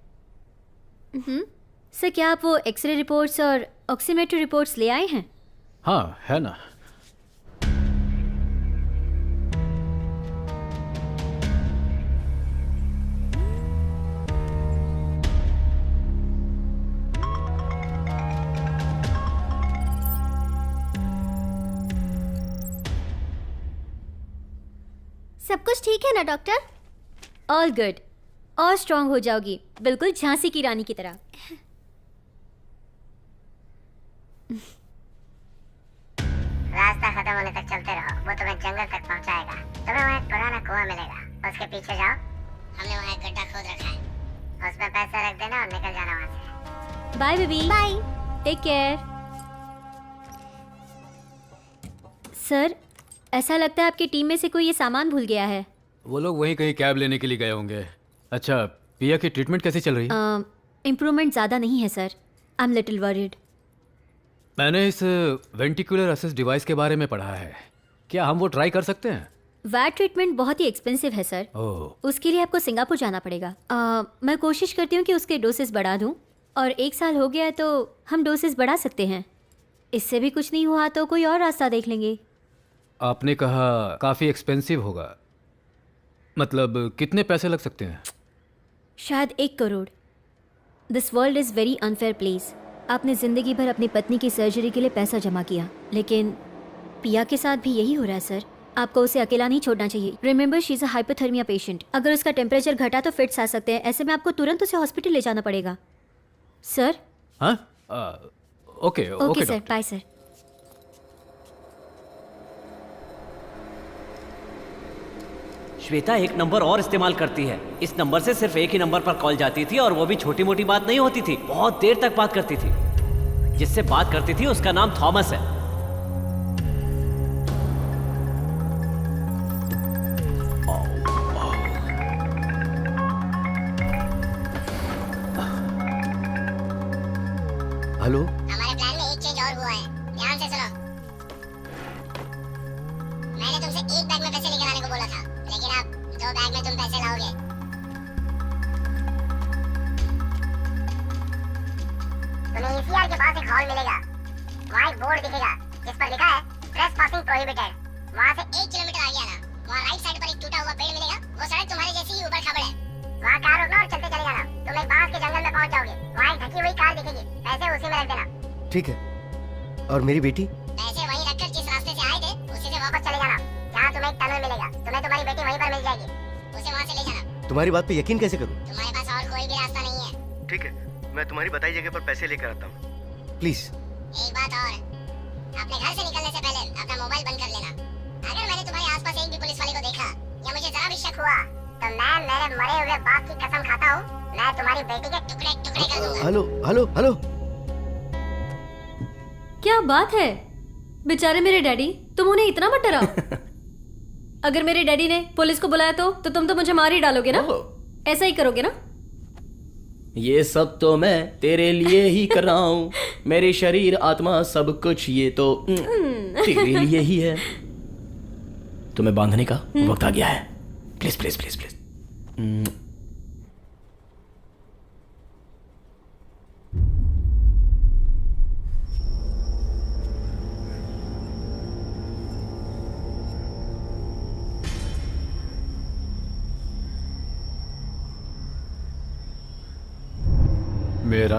सर, क्या आप वो एक्सरे रिपोर्ट्स और ऑक्सीमेट्री रिपोर्ट्स ले आए हैं? हाँ, है ना। सब कुछ ठीक है ना डॉक्टर? All good. और स्ट्रांग हो जाओगी, बिल्कुल झांसी की रानी की तरह। रास्ता खत्म होने तक चलते रहो, वो तुम्हें जंगल तक पहुंचाएगा। तुम्हें वहाँ एक पुराना कुआं मिलेगा, उसके पीछे जाओ। हमने वहाँ एक गड्ढा खोद रखा है, उसमें पैसा रख देना और निकल जाना वहाँ से। Bye baby. Bye. Take care. Sir, ऐसा लगता है आपकी टीम में से कोई ये सामान भूल गया है। वो लोग वहीं कहीं कैब लेने के लिए गए होंगे। अच्छा, पिया की ट्रीटमेंट कैसी चल रही है? इम्प्रूवमेंट ज़्यादा नहीं है sir. I am little worried. मैंने इस वेंटिकुलर असिस्ट डिवाइस के बारे में पढ़ा है, क्या हम वो ट्राई कर सकते हैं? वैट ट्रीटमेंट बहुत ही एक्सपेंसिव है सर। ओह। उसके लिए आपको सिंगापुर जाना पड़ेगा। मैं कोशिश करती हूँ कि उसके डोसेस बढ़ा दूँ, और 1 साल हो गया है तो हम डोसेस बढ़ा सकते हैं। इससे भी कुछ नहीं हुआ तो कोई और रास्ता देख लेंगे। आपने कहा काफ़ी एक्सपेंसिव होगा, मतलब कितने पैसे लग सकते हैं? शायद 1 crore. This world is very unfair place. आपने ज़िंदगी भर अपनी पत्नी की सर्जरी के लिए पैसा जमा किया, लेकिन पिया के साथ भी यही हो रहा है सर। आपको उसे अकेला नहीं छोड़ना चाहिए। Remember, she is a hypothermia patient. अगर उसका टेम्परेचर घटा तो फिट्स आ सकते हैं। ऐसे में आपको तुरंत उसे हॉस्पिटल ले जाना पड़ेगा सर। हाँ, okay okay sir, bye sir. Shweta एक नंबर और इस्तेमाल करती है। इस नंबर से सिर्फ एक ही नंबर पर कॉल जाती थी, और वो भी छोटी मोटी बात नहीं होती थी, बहुत देर तक बात करती थी। जिससे बात करती थी उसका नाम थॉमस है। हेलो, हमारे प्लान में एक चेंज और हुआ है, ध्यान से सुनो। मैंने तुमसे एक बैग में पैसे लेकर आने को बोला था, लेकिन अब 2 बैग में तुम पैसे लाओगे। पीसीआर के पास एक हॉल मिलेगा। वहाँ एक बोर्ड दिखेगा जिस पर लिखा है ट्रेस पासिंग प्रोहिबिटेड। वहाँ से 1 किलोमीटर आगे आना, वहाँ राइट साइड पर एक टूटा हुआ पेड़ मिलेगा। वो सड़क तुम्हारे जैसी ही ऊबड़ खाबड़ है। वहाँ कार रोकना और चलते चले जाना। तुम एक बांस के जंगल में पहुँच जाओगे। वहाँ एक ढकी हुई कार दिखेगी, पैसे उसी में रख देना। ठीक है। और मेरी बेटी? पैसे वहीं रखकर जिस रास्ते से आए थे उसी से वापस चले जाना। जहाँ तुम्हें एक टनल मिलेगा, तुम्हें तुम्हारी बेटी वहीं पर मिल जाएगी। उसे वहाँ से ले जाना। तुम्हारी बात पे यकीन कैसे करूं? तुम्हारे पास और कोई भी रास्ता नहीं है। ठीक है, मैं तुम्हारी बताई जगह पर पैसे लेकर आता हूँ। प्लीज। एक बात और, अपने घर से निकलने से पहले अपना मोबाइल बंद कर लेना। अगर मैंने तुम्हारे आसपास एक भी पुलिस वाले को देखा या मुझे जरा भी शक हुआ तो मैं मेरे मरे हुए बाप की कसम खाता हूँ, मैं तुम्हारी बेटी के टुकड़े टुकड़े कर दूंगा। Hello hello hello. क्या बात है बेचारे मेरे डैडी, तुम उन्हें इतना मत डराओ। अगर मेरे डैडी ने पुलिस को बुलाया तो तुम तो मुझे मार ही डालोगे ना? ऐसा ही करोगे ना? ये सब तो मैं तेरे लिए ही कर रहा हूँ। मेरे शरीर आत्मा सब कुछ ये तो तेरे लिए ही है। तुम्हें बांधने का वक्त आ गया है। Please please please please. मेरा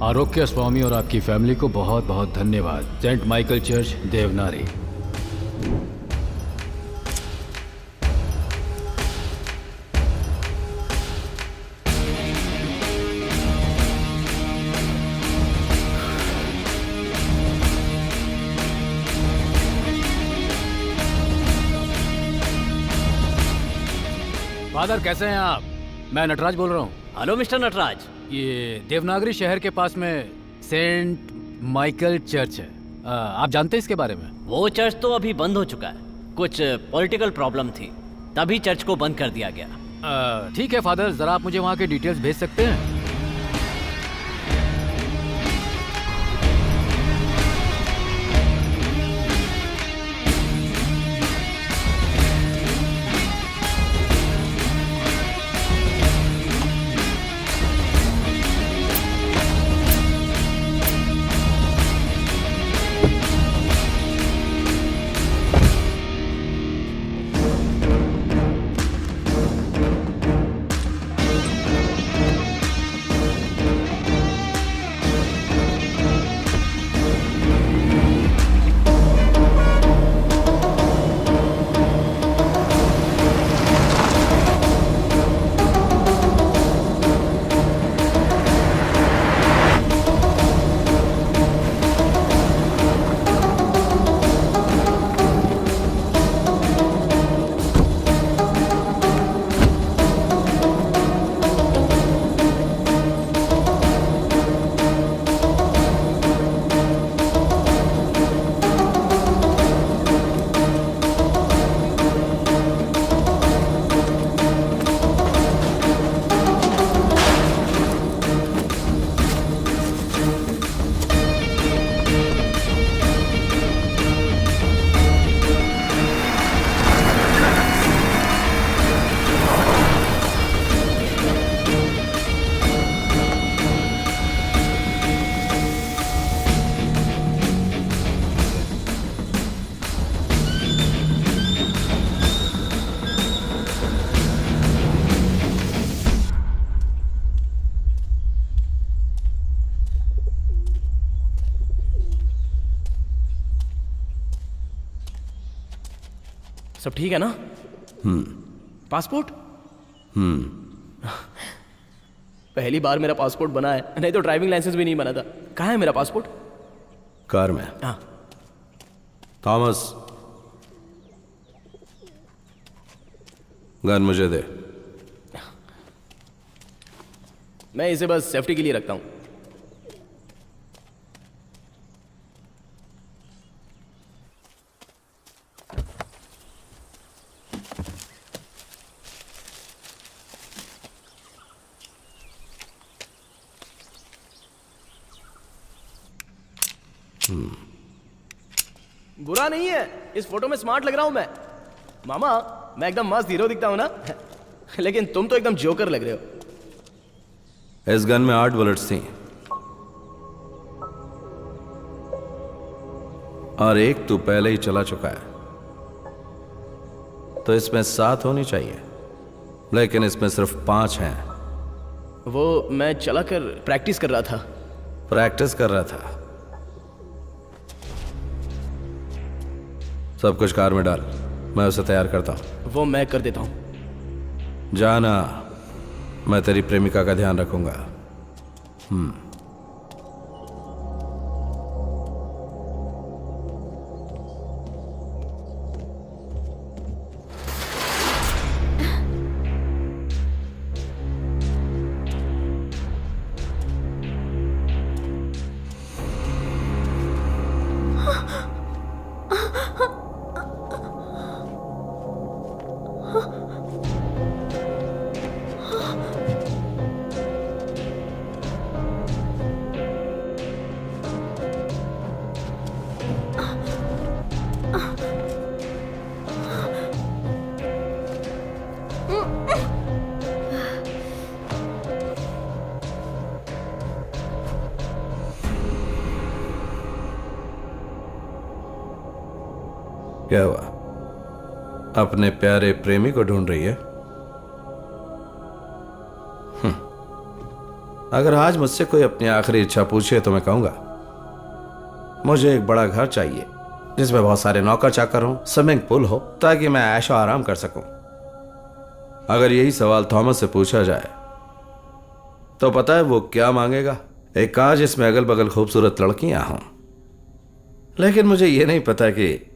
आरोग्य स्वामी और आपकी फैमिली को बहुत बहुत धन्यवाद। Saint Michael church, Devnari. Father कैसे हैं आप? मैं नटराज बोल रहा हूँ। Hello mister Nataraj. ये देवनागरी शहर के पास में सेंट माइकल चर्च है। आप जानते हैं इसके बारे में? वो चर्च तो अभी बंद हो चुका है। कुछ पॉलिटिकल प्रॉब्लम थी, तभी चर्च को बंद कर दिया गया। ठीक है फादर, जरा आप मुझे वहाँ के डिटेल्स भेज सकते हैं? सब ठीक है ना? पासपोर्ट? पहली बार मेरा पासपोर्ट बना है, नहीं तो ड्राइविंग लाइसेंस भी नहीं बना था। कहाँ है मेरा पासपोर्ट? कार में। हाँ। थॉमस, गन मुझे दे। मैं इसे बस सेफ्टी के लिए रखता हूं। बुरा नहीं है, इस फोटो में स्मार्ट लग रहा हूं मैं। मामा, मैं एकदम मस्त हीरो दिखता हूं ना? लेकिन तुम तो एकदम जोकर लग रहे हो। इस गन में 8 बुलेट्स थी। और एक तू पहले ही चला चुका है, तो इसमें 7 होनी चाहिए, लेकिन इसमें सिर्फ 5 हैं। वो मैं चला कर प्रैक्टिस कर रहा था। प्रैक्टिस कर रहा था। सब कुछ कार में डाल, मैं उसे तैयार करता हूं। वो मैं कर देता हूं। जाना, मैं तेरी प्रेमिका का ध्यान रखूंगा। क्या हुआ? अपने प्यारे प्रेमी को ढूंढ रही है? अगर आज मुझसे कोई अपनी आखिरी इच्छा पूछे तो मैं कहूंगा मुझे एक बड़ा घर चाहिए जिसमें बहुत सारे नौकर चाकर हों, स्विमिंग पूल हो, ताकि मैं ऐशो आराम कर सकूं। अगर यही सवाल थॉमस से पूछा जाए तो पता है वो क्या मांगेगा? एक कार जिसमें अगल बगल खूबसूरत लड़कियां हों। लेकिन मुझे यह नहीं पता कि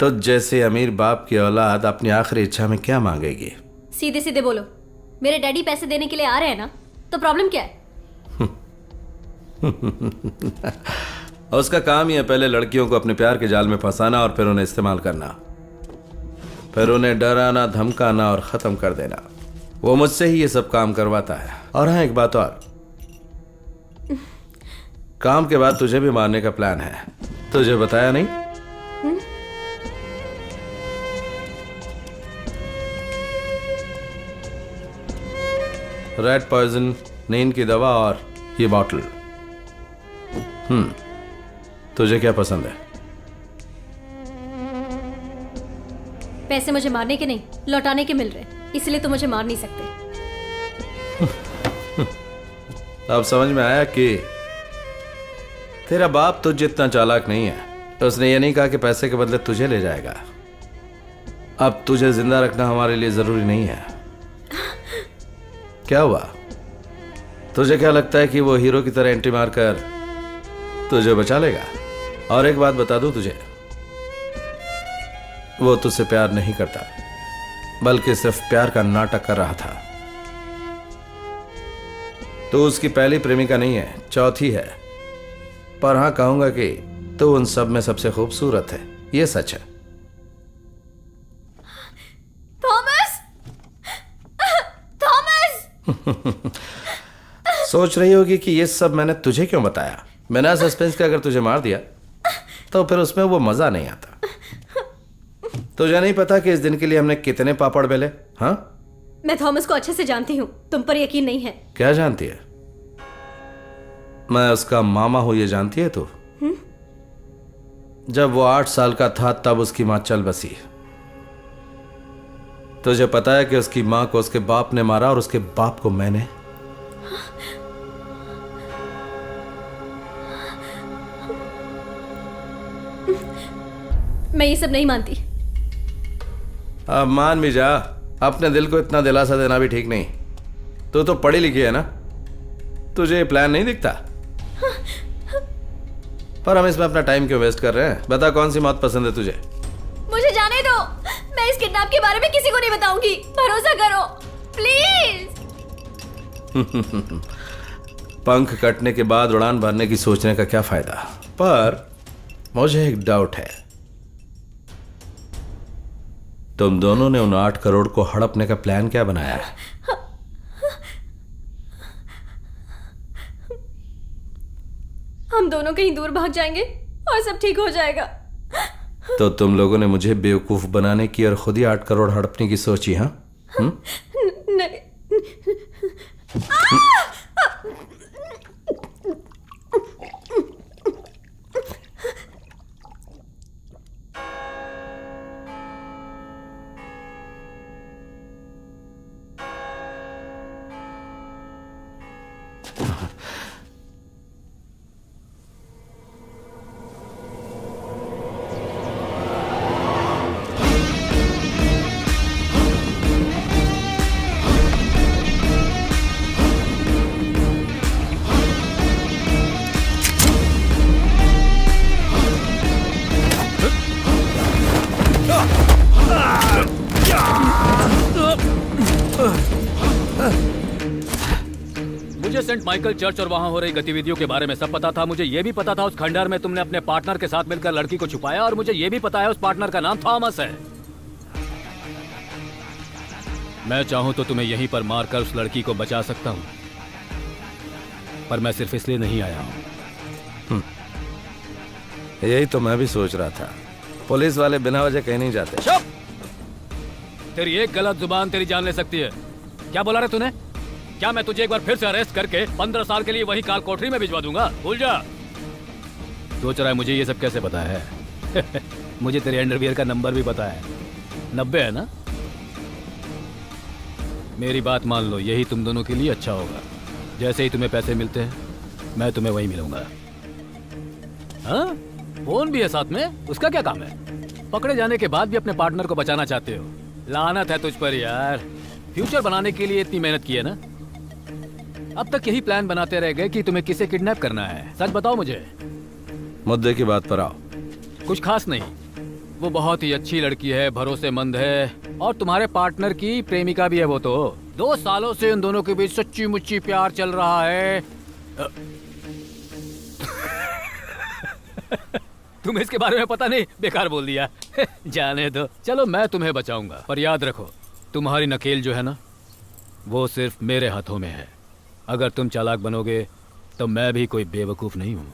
तो जैसे अमीर बाप की औलाद अपनी आखिरी इच्छा में क्या मांगेगी। सीधे सीधे बोलो, मेरे डैडी पैसे देने के लिए आ रहे हैं ना, तो प्रॉब्लम क्या है? उसका काम ही है पहले लड़कियों को अपने प्यार के जाल में फंसाना और फिर उन्हें इस्तेमाल करना, फिर उन्हें डराना, धमकाना और खत्म कर देना। वो मुझसे ही ये सब काम करवाता है। और हाँ, एक बात और, काम के बाद तुझे भी मारने का प्लान है। तुझे बताया नहीं? रेड पॉइजन, नींद की दवा और ये बॉटल। तुझे क्या पसंद है? पैसे मुझे मारने के नहीं, लौटाने के मिल रहे, इसलिए तो मुझे मार नहीं सकते। अब समझ में आया कि तेरा बाप तुझ जितना चालाक नहीं है। तो उसने ये नहीं कहा कि पैसे के बदले तुझे ले जाएगा। अब तुझे जिंदा रखना हमारे लिए जरूरी नहीं है। क्या हुआ? तुझे क्या लगता है कि वो हीरो की तरह एंट्री मारकर तुझे बचा लेगा? और एक बात बता दूं तुझे, वो तुझसे प्यार नहीं करता, बल्कि सिर्फ प्यार का नाटक कर रहा था। तो उसकी पहली प्रेमिका नहीं है, चौथी है। पर हां, कहूंगा कि तो उन सब में सबसे खूबसूरत है। ये सच है। थॉमस! थॉमस! सोच रही होगी कि ये सब मैंने तुझे क्यों बताया। बिना सस्पेंस के अगर तुझे मार दिया तो फिर उसमें वो मजा नहीं आता। तुझे नहीं पता कि इस दिन के लिए हमने कितने पापड़ बेले? हाँ, मैं थॉमस को अच्छे से जानती हूँ, तुम पर यकीन नहीं है। क्या जानती है? मैं उसका मामा हूं, ये जानती है तू? जब वो 8 साल का था तब उसकी मां चल बसी। तुझे पता है कि उसकी मां को उसके बाप ने मारा और उसके बाप को मैंने। मैं ये सब नहीं मानती। अब मान भी जा, अपने दिल को इतना दिलासा देना भी ठीक नहीं। तू तो पढ़ी लिखी है ना, तुझे ये प्लान नहीं दिखता? पर हम इसमें अपना टाइम क्यों वेस्ट कर रहे हैं? बता, कौन सी मौत पसंद है तुझे? मुझे जाने दो, मैं इस किडनैप के बारे में किसी को नहीं बताऊंगी, भरोसा करो प्लीज। पंख कटने के बाद उड़ान भरने की सोचने का क्या फायदा? पर मुझे एक डाउट है, तुम दोनों ने उन 8 करोड़ को हड़पने का प्लान क्या बनाया है? हम दोनों कहीं दूर भाग जाएंगे और सब ठीक हो जाएगा। तो तुम लोगों ने मुझे बेवकूफ बनाने की और खुद ही 8 करोड़ हड़पने की सोची? हाँ, नहीं। मुझे सेंट माइकल चर्च और वहाँ हो रही गतिविधियों के बारे में सब पता था। मुझे ये भी पता था उस खंडहर में तुमने अपने पार्टनर के साथ मिलकर लड़की को छुपाया, और मुझे ये भी पता है उस पार्टनर का नाम थॉमस है। मैं चाहूं तो तुम्हें यहीं पर मारकर उस लड़की को बचा सकता हूं, पर मैं सिर्फ इसलिए नहीं आया हूं। यही तो मैं भी सोच रहा था। पुलिस वाले बिना वजह कहीं नहीं जाते। चुप! तेरी एक गलत जुबान तेरी जान ले सकती है। क्या बोला रे तूने? क्या मैं तुझे एक बार फिर से अरेस्ट करके 15 साल के लिए वही काल कोठरी में भिजवा दूंगा? भूल जा। सोच रहा है मुझे ये सब कैसे पता है? मुझे तेरे अंडरवियर का नंबर भी पता है। 90 है ना? मेरी बात मान लो, यही तुम दोनों के लिए अच्छा होगा। जैसे ही तुम्हें पैसे मिलते हैं मैं तुम्हें वहीं मिलूंगा। हाँ? फोन भी है साथ में, उसका क्या काम है? पकड़े जाने के बाद भी अपने पार्टनर को बचाना चाहते हो। लानत है तुझ पर यार। फ्यूचर बनाने के लिए इतनी मेहनत की है ना, अब तक यही प्लान बनाते रह गए कि तुम्हें किसे किडनैप करना है। सच बताओ मुझे। मुद्दे की बात पर आओ। कुछ खास नहीं, वो बहुत ही अच्छी लड़की है, भरोसेमंद है, और तुम्हारे पार्टनर की प्रेमिका भी है। वो तो 2 सालों से उन दोनों के बीच सच्ची मुच्ची प्यार चल रहा है। तुम्हें इसके बारे में पता नहीं, बेकार बोल दिया। जाने दो, चलो मैं तुम्हें बचाऊंगा, पर याद रखो तुम्हारी नकेल जो है ना, वो सिर्फ मेरे हाथों में है। अगर तुम चालाक बनोगे तो मैं भी कोई बेवकूफ नहीं हूं।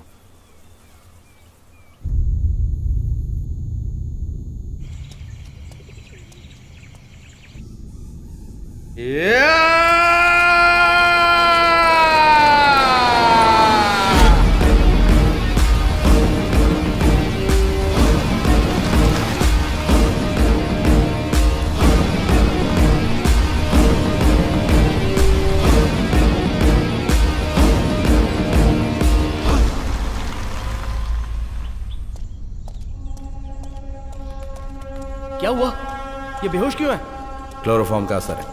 क्या हुआ? ये बेहोश क्यों है? क्लोरोफॉर्म का असर है।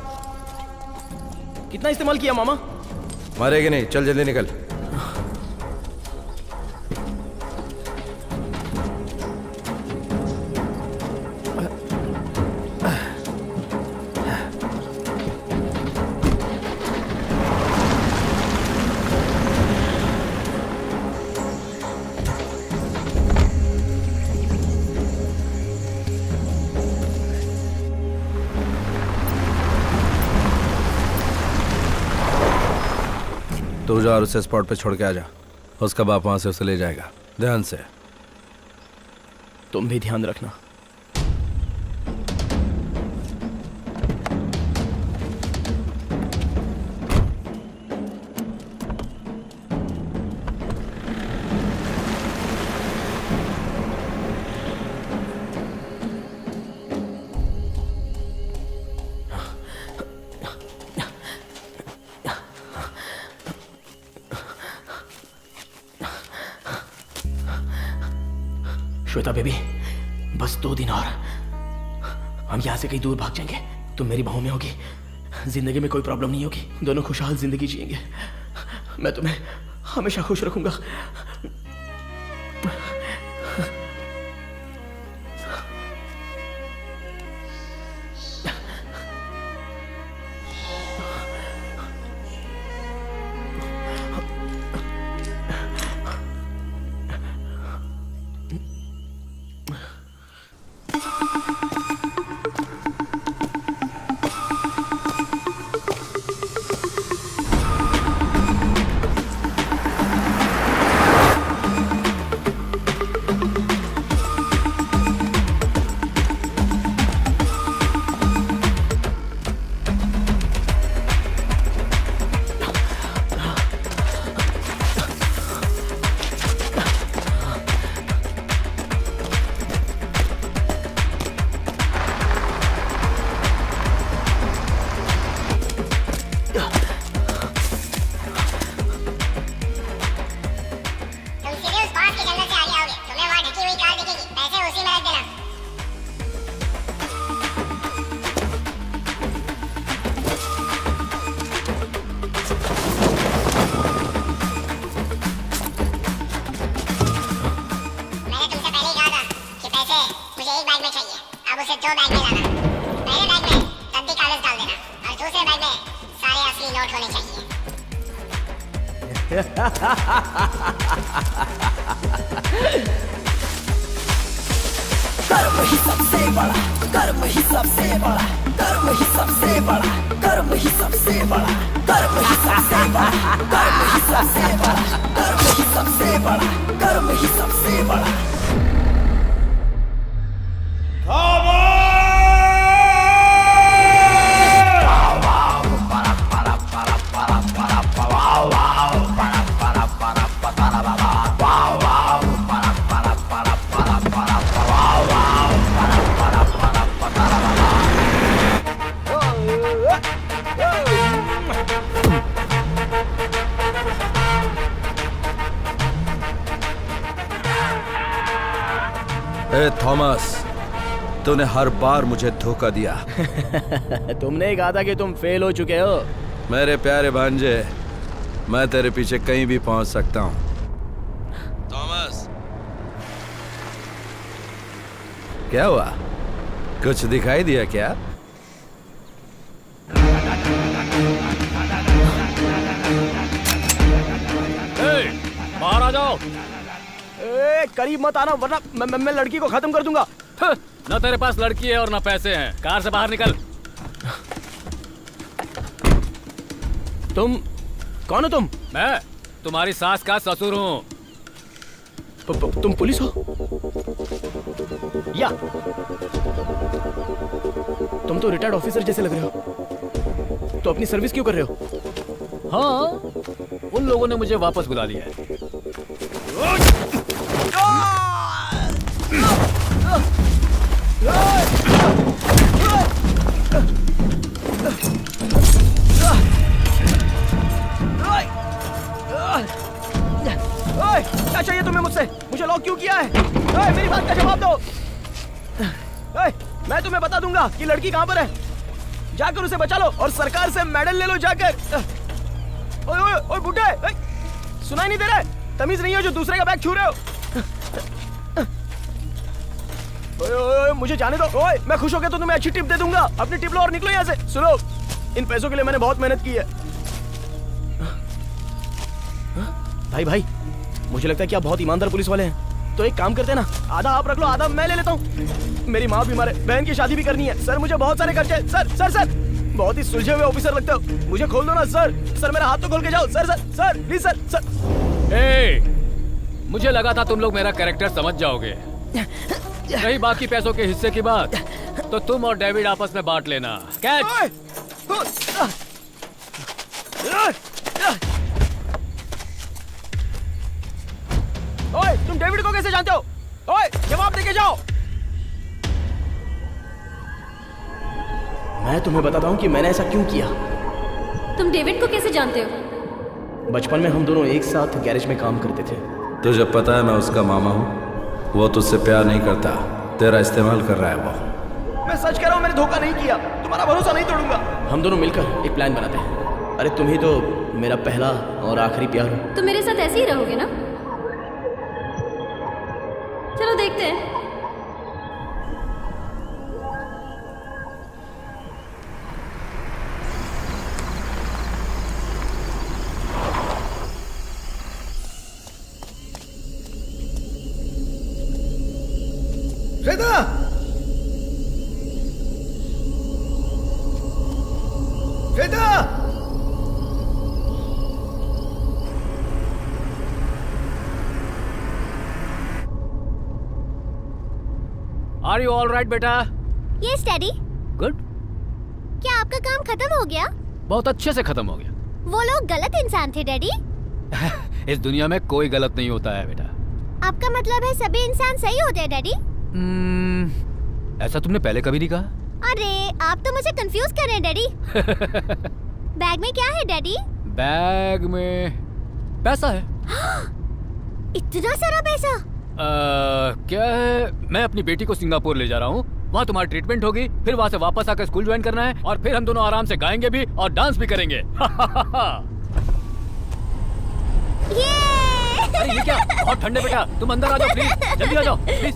कितना इस्तेमाल किया मामा? मरेगी नहीं, चल जल्दी निकल। तू जा और उसे स्पॉट पे छोड़ के आ जा। उसका बाप वहां से उसे ले जाएगा। ध्यान से। तुम भी ध्यान रखना। श्वेता बेबी, बस 2 दिन और हम यहाँ से कहीं दूर भाग जाएंगे। तुम मेरी बाहों में होगी, जिंदगी में कोई प्रॉब्लम नहीं होगी, दोनों खुशहाल जिंदगी जिएंगे। मैं तुम्हें हमेशा खुश रखूंगा। दूसरे बैग में सारे असली नोट होने चाहिए। कर्म ही सबसे बड़ा, कर्म ही सबसे बड़ा, कर्म ही सबसे बड़ा, कर्म ही सबसे बड़ा, कर्म ही सबसे बड़ा, कर्म ही सबसे बड़ा, कर्म ही सबसे बड़ा, कर्म ही सबसे बड़ा। ए थॉमस, तूने हर बार मुझे धोखा दिया। तुमने ही कहा था कि तुम फेल हो चुके हो। मेरे प्यारे भांजे, मैं तेरे पीछे कहीं भी पहुंच सकता हूं। थॉमस, क्या हुआ? कुछ दिखाई दिया क्या? बाहर आ जाओ। करीब मत आना वरना मैं लड़की को खत्म कर दूंगा। ना तेरे पास लड़की है और ना पैसे हैं। कार से बाहर निकल। तुम कौन हो? तुम? मैं तुम्हारी सास का ससुर हूँ। तुम पुलिस हो? या तुम तो रिटायर्ड ऑफिसर जैसे लग रहे हो। तो अपनी सर्विस क्यों कर रहे हो? हाँ, उन लोगों ने मुझे वापस बुला लिया है। क्या चाहिए तुम्हें मुझसे? मुझे लॉक क्यों किया है? मेरी बात का जवाब दो। मैं तुम्हें बता दूंगा कि लड़की कहां पर है। जाकर उसे बचा लो और सरकार से मेडल ले लो जाकर। ओए ओए ओए बुड्ढे, सुनाई नहीं दे रहा है? तमीज नहीं हो जो दूसरे का बैग छू रहे हो। ओए ओए मुझे जाने दो। ओए मैं खुश हो गया तो तुम्हें अच्छी टिप दे दूंगा। अपनी टिप लो और निकलो यहाँ से। सुनो, इन पैसों के लिए मैंने बहुत मेहनत की है। भाई भाई, मुझे लगता है कि आप बहुत ईमानदार पुलिस वाले हैं। तो एक काम करते हैं ना, आधा आप रख लो, आधा मैं ले लेता हूँ। मेरी माँ बीमार है, बहन की शादी भी करनी है। सर मुझे बहुत सारे खर्चे हैं। सर सर सर, बहुत ही सुलझे हुए ऑफिसर लगते हो। मुझे खोल दो ना सर। सर मेरा हाथ तो खोल के जाओ। Sir sir sir please sir sir. मुझे लगा था तुम लोग मेरा कैरेक्टर समझ जाओगे। रही बाकी पैसों के हिस्से की बात, तो तुम और डेविड आपस में बांट लेना। कैच। ओए तुम डेविड को कैसे जानते हो? ओए जवाब देके जाओ। मैं तुम्हें बताता हूँ कि मैंने ऐसा क्यों किया। तुम डेविड को कैसे जानते हो? बचपन में हम दोनों एक साथ गैरेज में काम करते थे। तुझे पता है मैं उसका मामा हूँ। वो तुझसे प्यार नहीं करता, तेरा इस्तेमाल कर रहा है वो। मैं सच कह रहा हूँ, मैंने धोखा नहीं किया। तुम्हारा भरोसा नहीं तोड़ूंगा। हम दोनों मिलकर एक प्लान बनाते हैं। अरे तुम ही तो मेरा पहला और आखिरी प्यार हो। तुम मेरे साथ ऐसे ही रहोगे ना? चलो देखते हैं। Shweta, Shweta, are you all right बेटा? Yes daddy. गुड। क्या आपका काम खत्म हो गया? बहुत अच्छे से खत्म हो गया। वो लोग गलत इंसान थे डैडी। इस दुनिया में कोई गलत नहीं होता है बेटा। आपका मतलब है सभी इंसान सही होते हैं डैडी? ऐसा तुमने पहले कभी नहीं कहा। अरे आप तो मुझे कंफ्यूज कर रहे हैं डैडी। बैग में क्या है डैडी? बैग में पैसा है। इतना सारा पैसा? क्या है, मैं अपनी बेटी को सिंगापुर ले जा रहा हूँ। वहाँ तुम्हारी ट्रीटमेंट होगी, फिर वहाँ से वापस आकर स्कूल ज्वाइन करना है और फिर हम दोनों आराम से गाएंगे भी और डांस भी करेंगे। अरे ये क्या, बहुत ठंडे बेटा, तुम अंदर आ जाओ प्लीज, जल्दी आ जाओ प्लीज।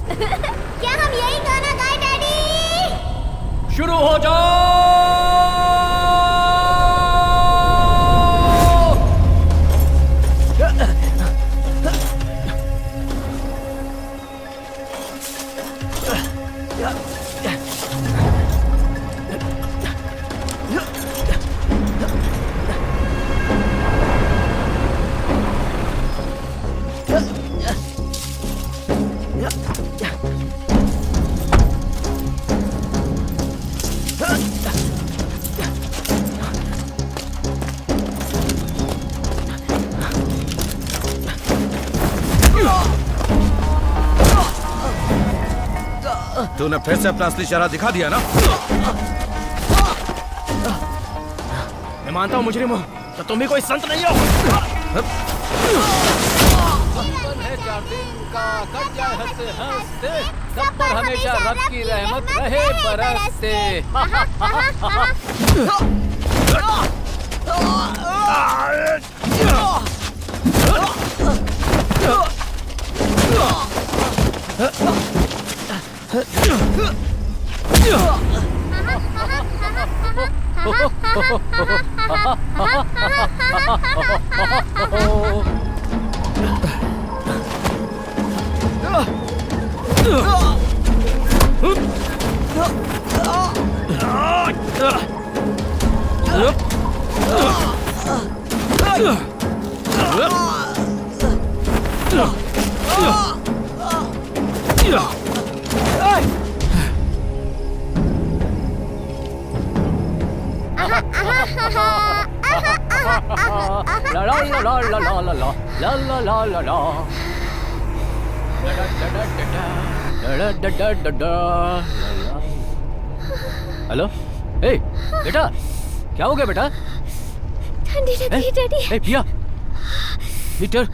क्या हम यही गाना गाएं डैडी? शुरू हो जाओ। तूने फिर से अपना असली चेहरा दिखा दिया ना? मैं मानता हूँ मुजरिम हो, तो तुम भी कोई संत नहीं हो। सब पर हमेशा रब की रहमत रहे बरसते। हेलो, ए बेटा, क्या हो गया बेटा? ठंडी लग रही डैडी। ए पिया, हीटर,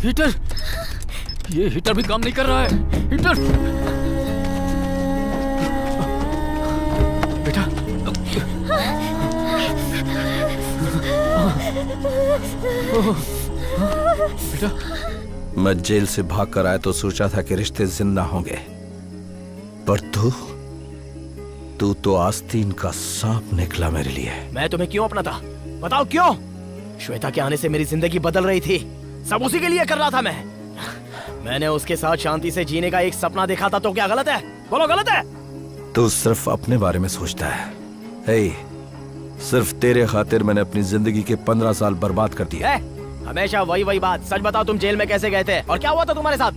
हीटर, ये हीटर भी काम नहीं कर रहा है। हीटर, बेटा, बेटा, मैं जेल से भाग कर आया तो सोचा था कि रिश्ते जिंदा होंगे, पर तू तो आस्तीन का सांप निकला मेरे लिए। मैं तुम्हें क्यों अपना था? बताओ क्यों? श्वेता के आने से मेरी जिंदगी बदल रही थी, सब उसी के लिए कर रहा था मैं। मैंने उसके साथ शांति से जीने का एक सपना देखा था, तो क्या गलत है? बोलो, गलत है? तू सिर्फ अपने बारे में सोचता है। हे, सिर्फ तेरे खातिर मैंने अपनी जिंदगी के 15 साल बर्बाद कर दिए। हमेशा वही बात। सच बताओ, तुम जेल में कैसे गए थे और क्या हुआ था तुम्हारे साथ?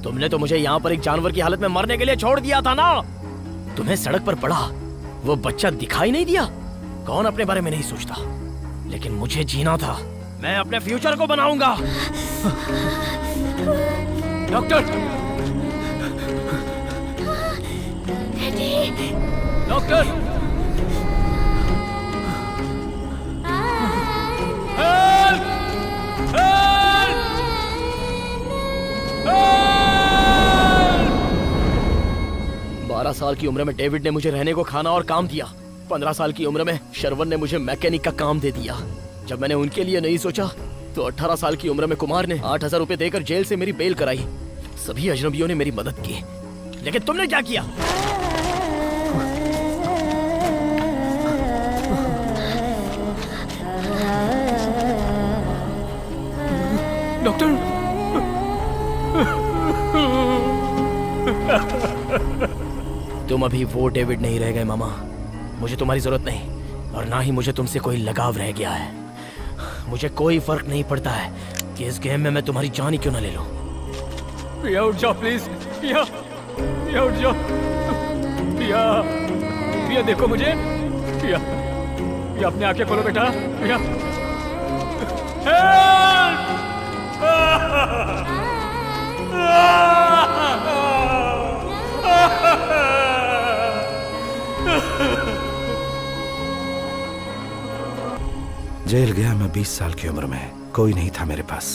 तुमने तो मुझे यहाँ पर एक जानवर की हालत में मरने के लिए छोड़ दिया था ना। तुम्हें सड़क पर पड़ा वो बच्चा दिखाई नहीं दिया? कौन अपने बारे में नहीं सोचता, लेकिन मुझे जीना था। मैं अपने फ्यूचर को बनाऊंगा। Doctor, doctor, help! Help! Help! 12 साल की उम्र में डेविड ने मुझे रहने को खाना और काम दिया। 15 साल की उम्र में शरवण ने मुझे मैकेनिक का काम दे दिया। जब मैंने उनके लिए नहीं सोचा तो 18 साल की उम्र में कुमार ने 8,000 रुपए देकर जेल से मेरी बेल कराई। सभी अजनबियों ने मेरी मदद की, लेकिन तुमने क्या किया? डॉक्टर, तुम अभी वो डेविड नहीं रह गए मामा। मुझे तुम्हारी जरूरत नहीं, और ना ही मुझे तुमसे कोई लगाव रह गया है। मुझे कोई फर्क नहीं पड़ता है कि इस गेम में मैं तुम्हारी जान ही क्यों ना ले लूं। पिया उठ जाओ प्लीज। पिया, पिया उठ जाओ। पिया, पिया देखो मुझे। पिया, पिया अपनी आंखें खोलो बेटा। पिया, हेल्प! जेल गया मैं 20 साल की उम्र में, कोई नहीं था मेरे पास।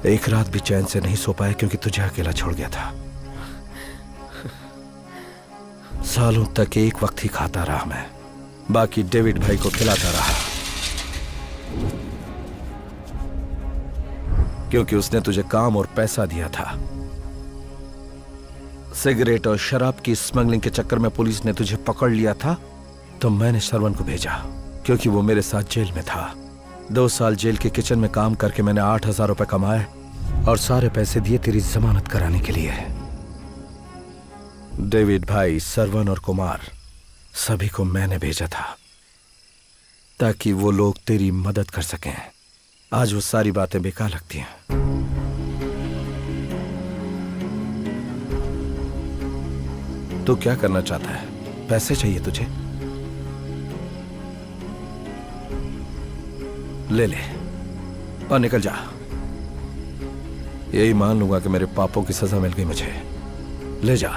एक रात भी चैन से नहीं सो पाया क्योंकि तुझे अकेला छोड़ गया था। सालों तक एक वक्त ही खाता रहा मैं, बाकी डेविड भाई को खिलाता रहा, क्योंकि उसने तुझे काम और पैसा दिया था। सिगरेट और शराब की स्मगलिंग के चक्कर में पुलिस ने तुझे पकड़ लिया था, तो मैंने शरवण को भेजा क्योंकि वो मेरे साथ जेल में था। 2 साल जेल के किचन में काम करके मैंने 8,000 रुपए कमाए और सारे पैसे दिए तेरी जमानत कराने के लिए। डेविड भाई, सरवन और कुमार सभी को मैंने भेजा था ताकि वो लोग तेरी मदद कर सकें। आज वो सारी बातें बेकार लगती हैं। तू क्या करना चाहता है? पैसे चाहिए तुझे? ले ले और निकल जा। यही मान लूंगा कि मेरे पापों की सजा मिल गई मुझे। ले जा,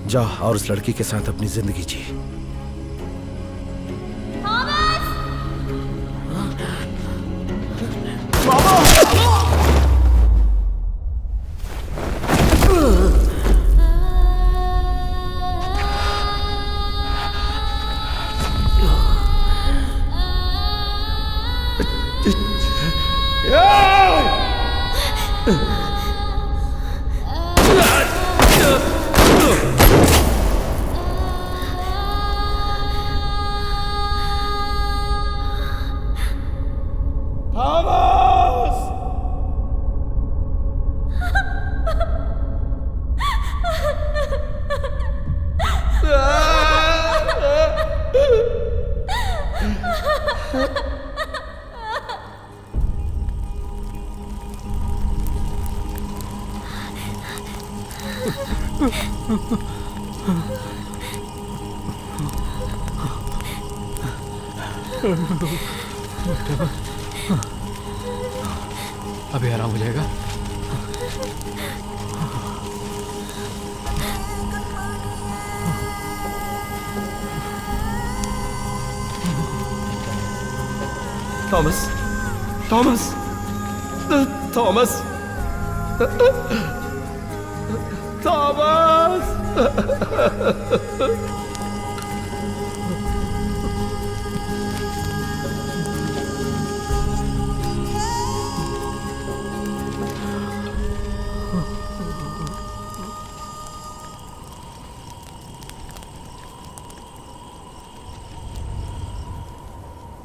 जा और उस लड़की के साथ अपनी जिंदगी जी। अभी आराम हो जाएगा। Thomas, Thomas, Thomas, Thomas.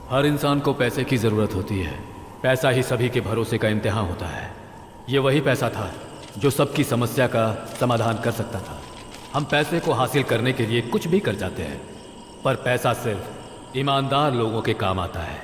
हर इंसान को पैसे की जरूरत होती है। पैसा ही सभी के भरोसे का इम्तिहान होता है। ये वही पैसा था जो सबकी समस्या का समाधान कर सकता था। हम पैसे को हासिल करने के लिए कुछ भी कर जाते हैं, पर पैसा सिर्फ ईमानदार लोगों के काम आता है।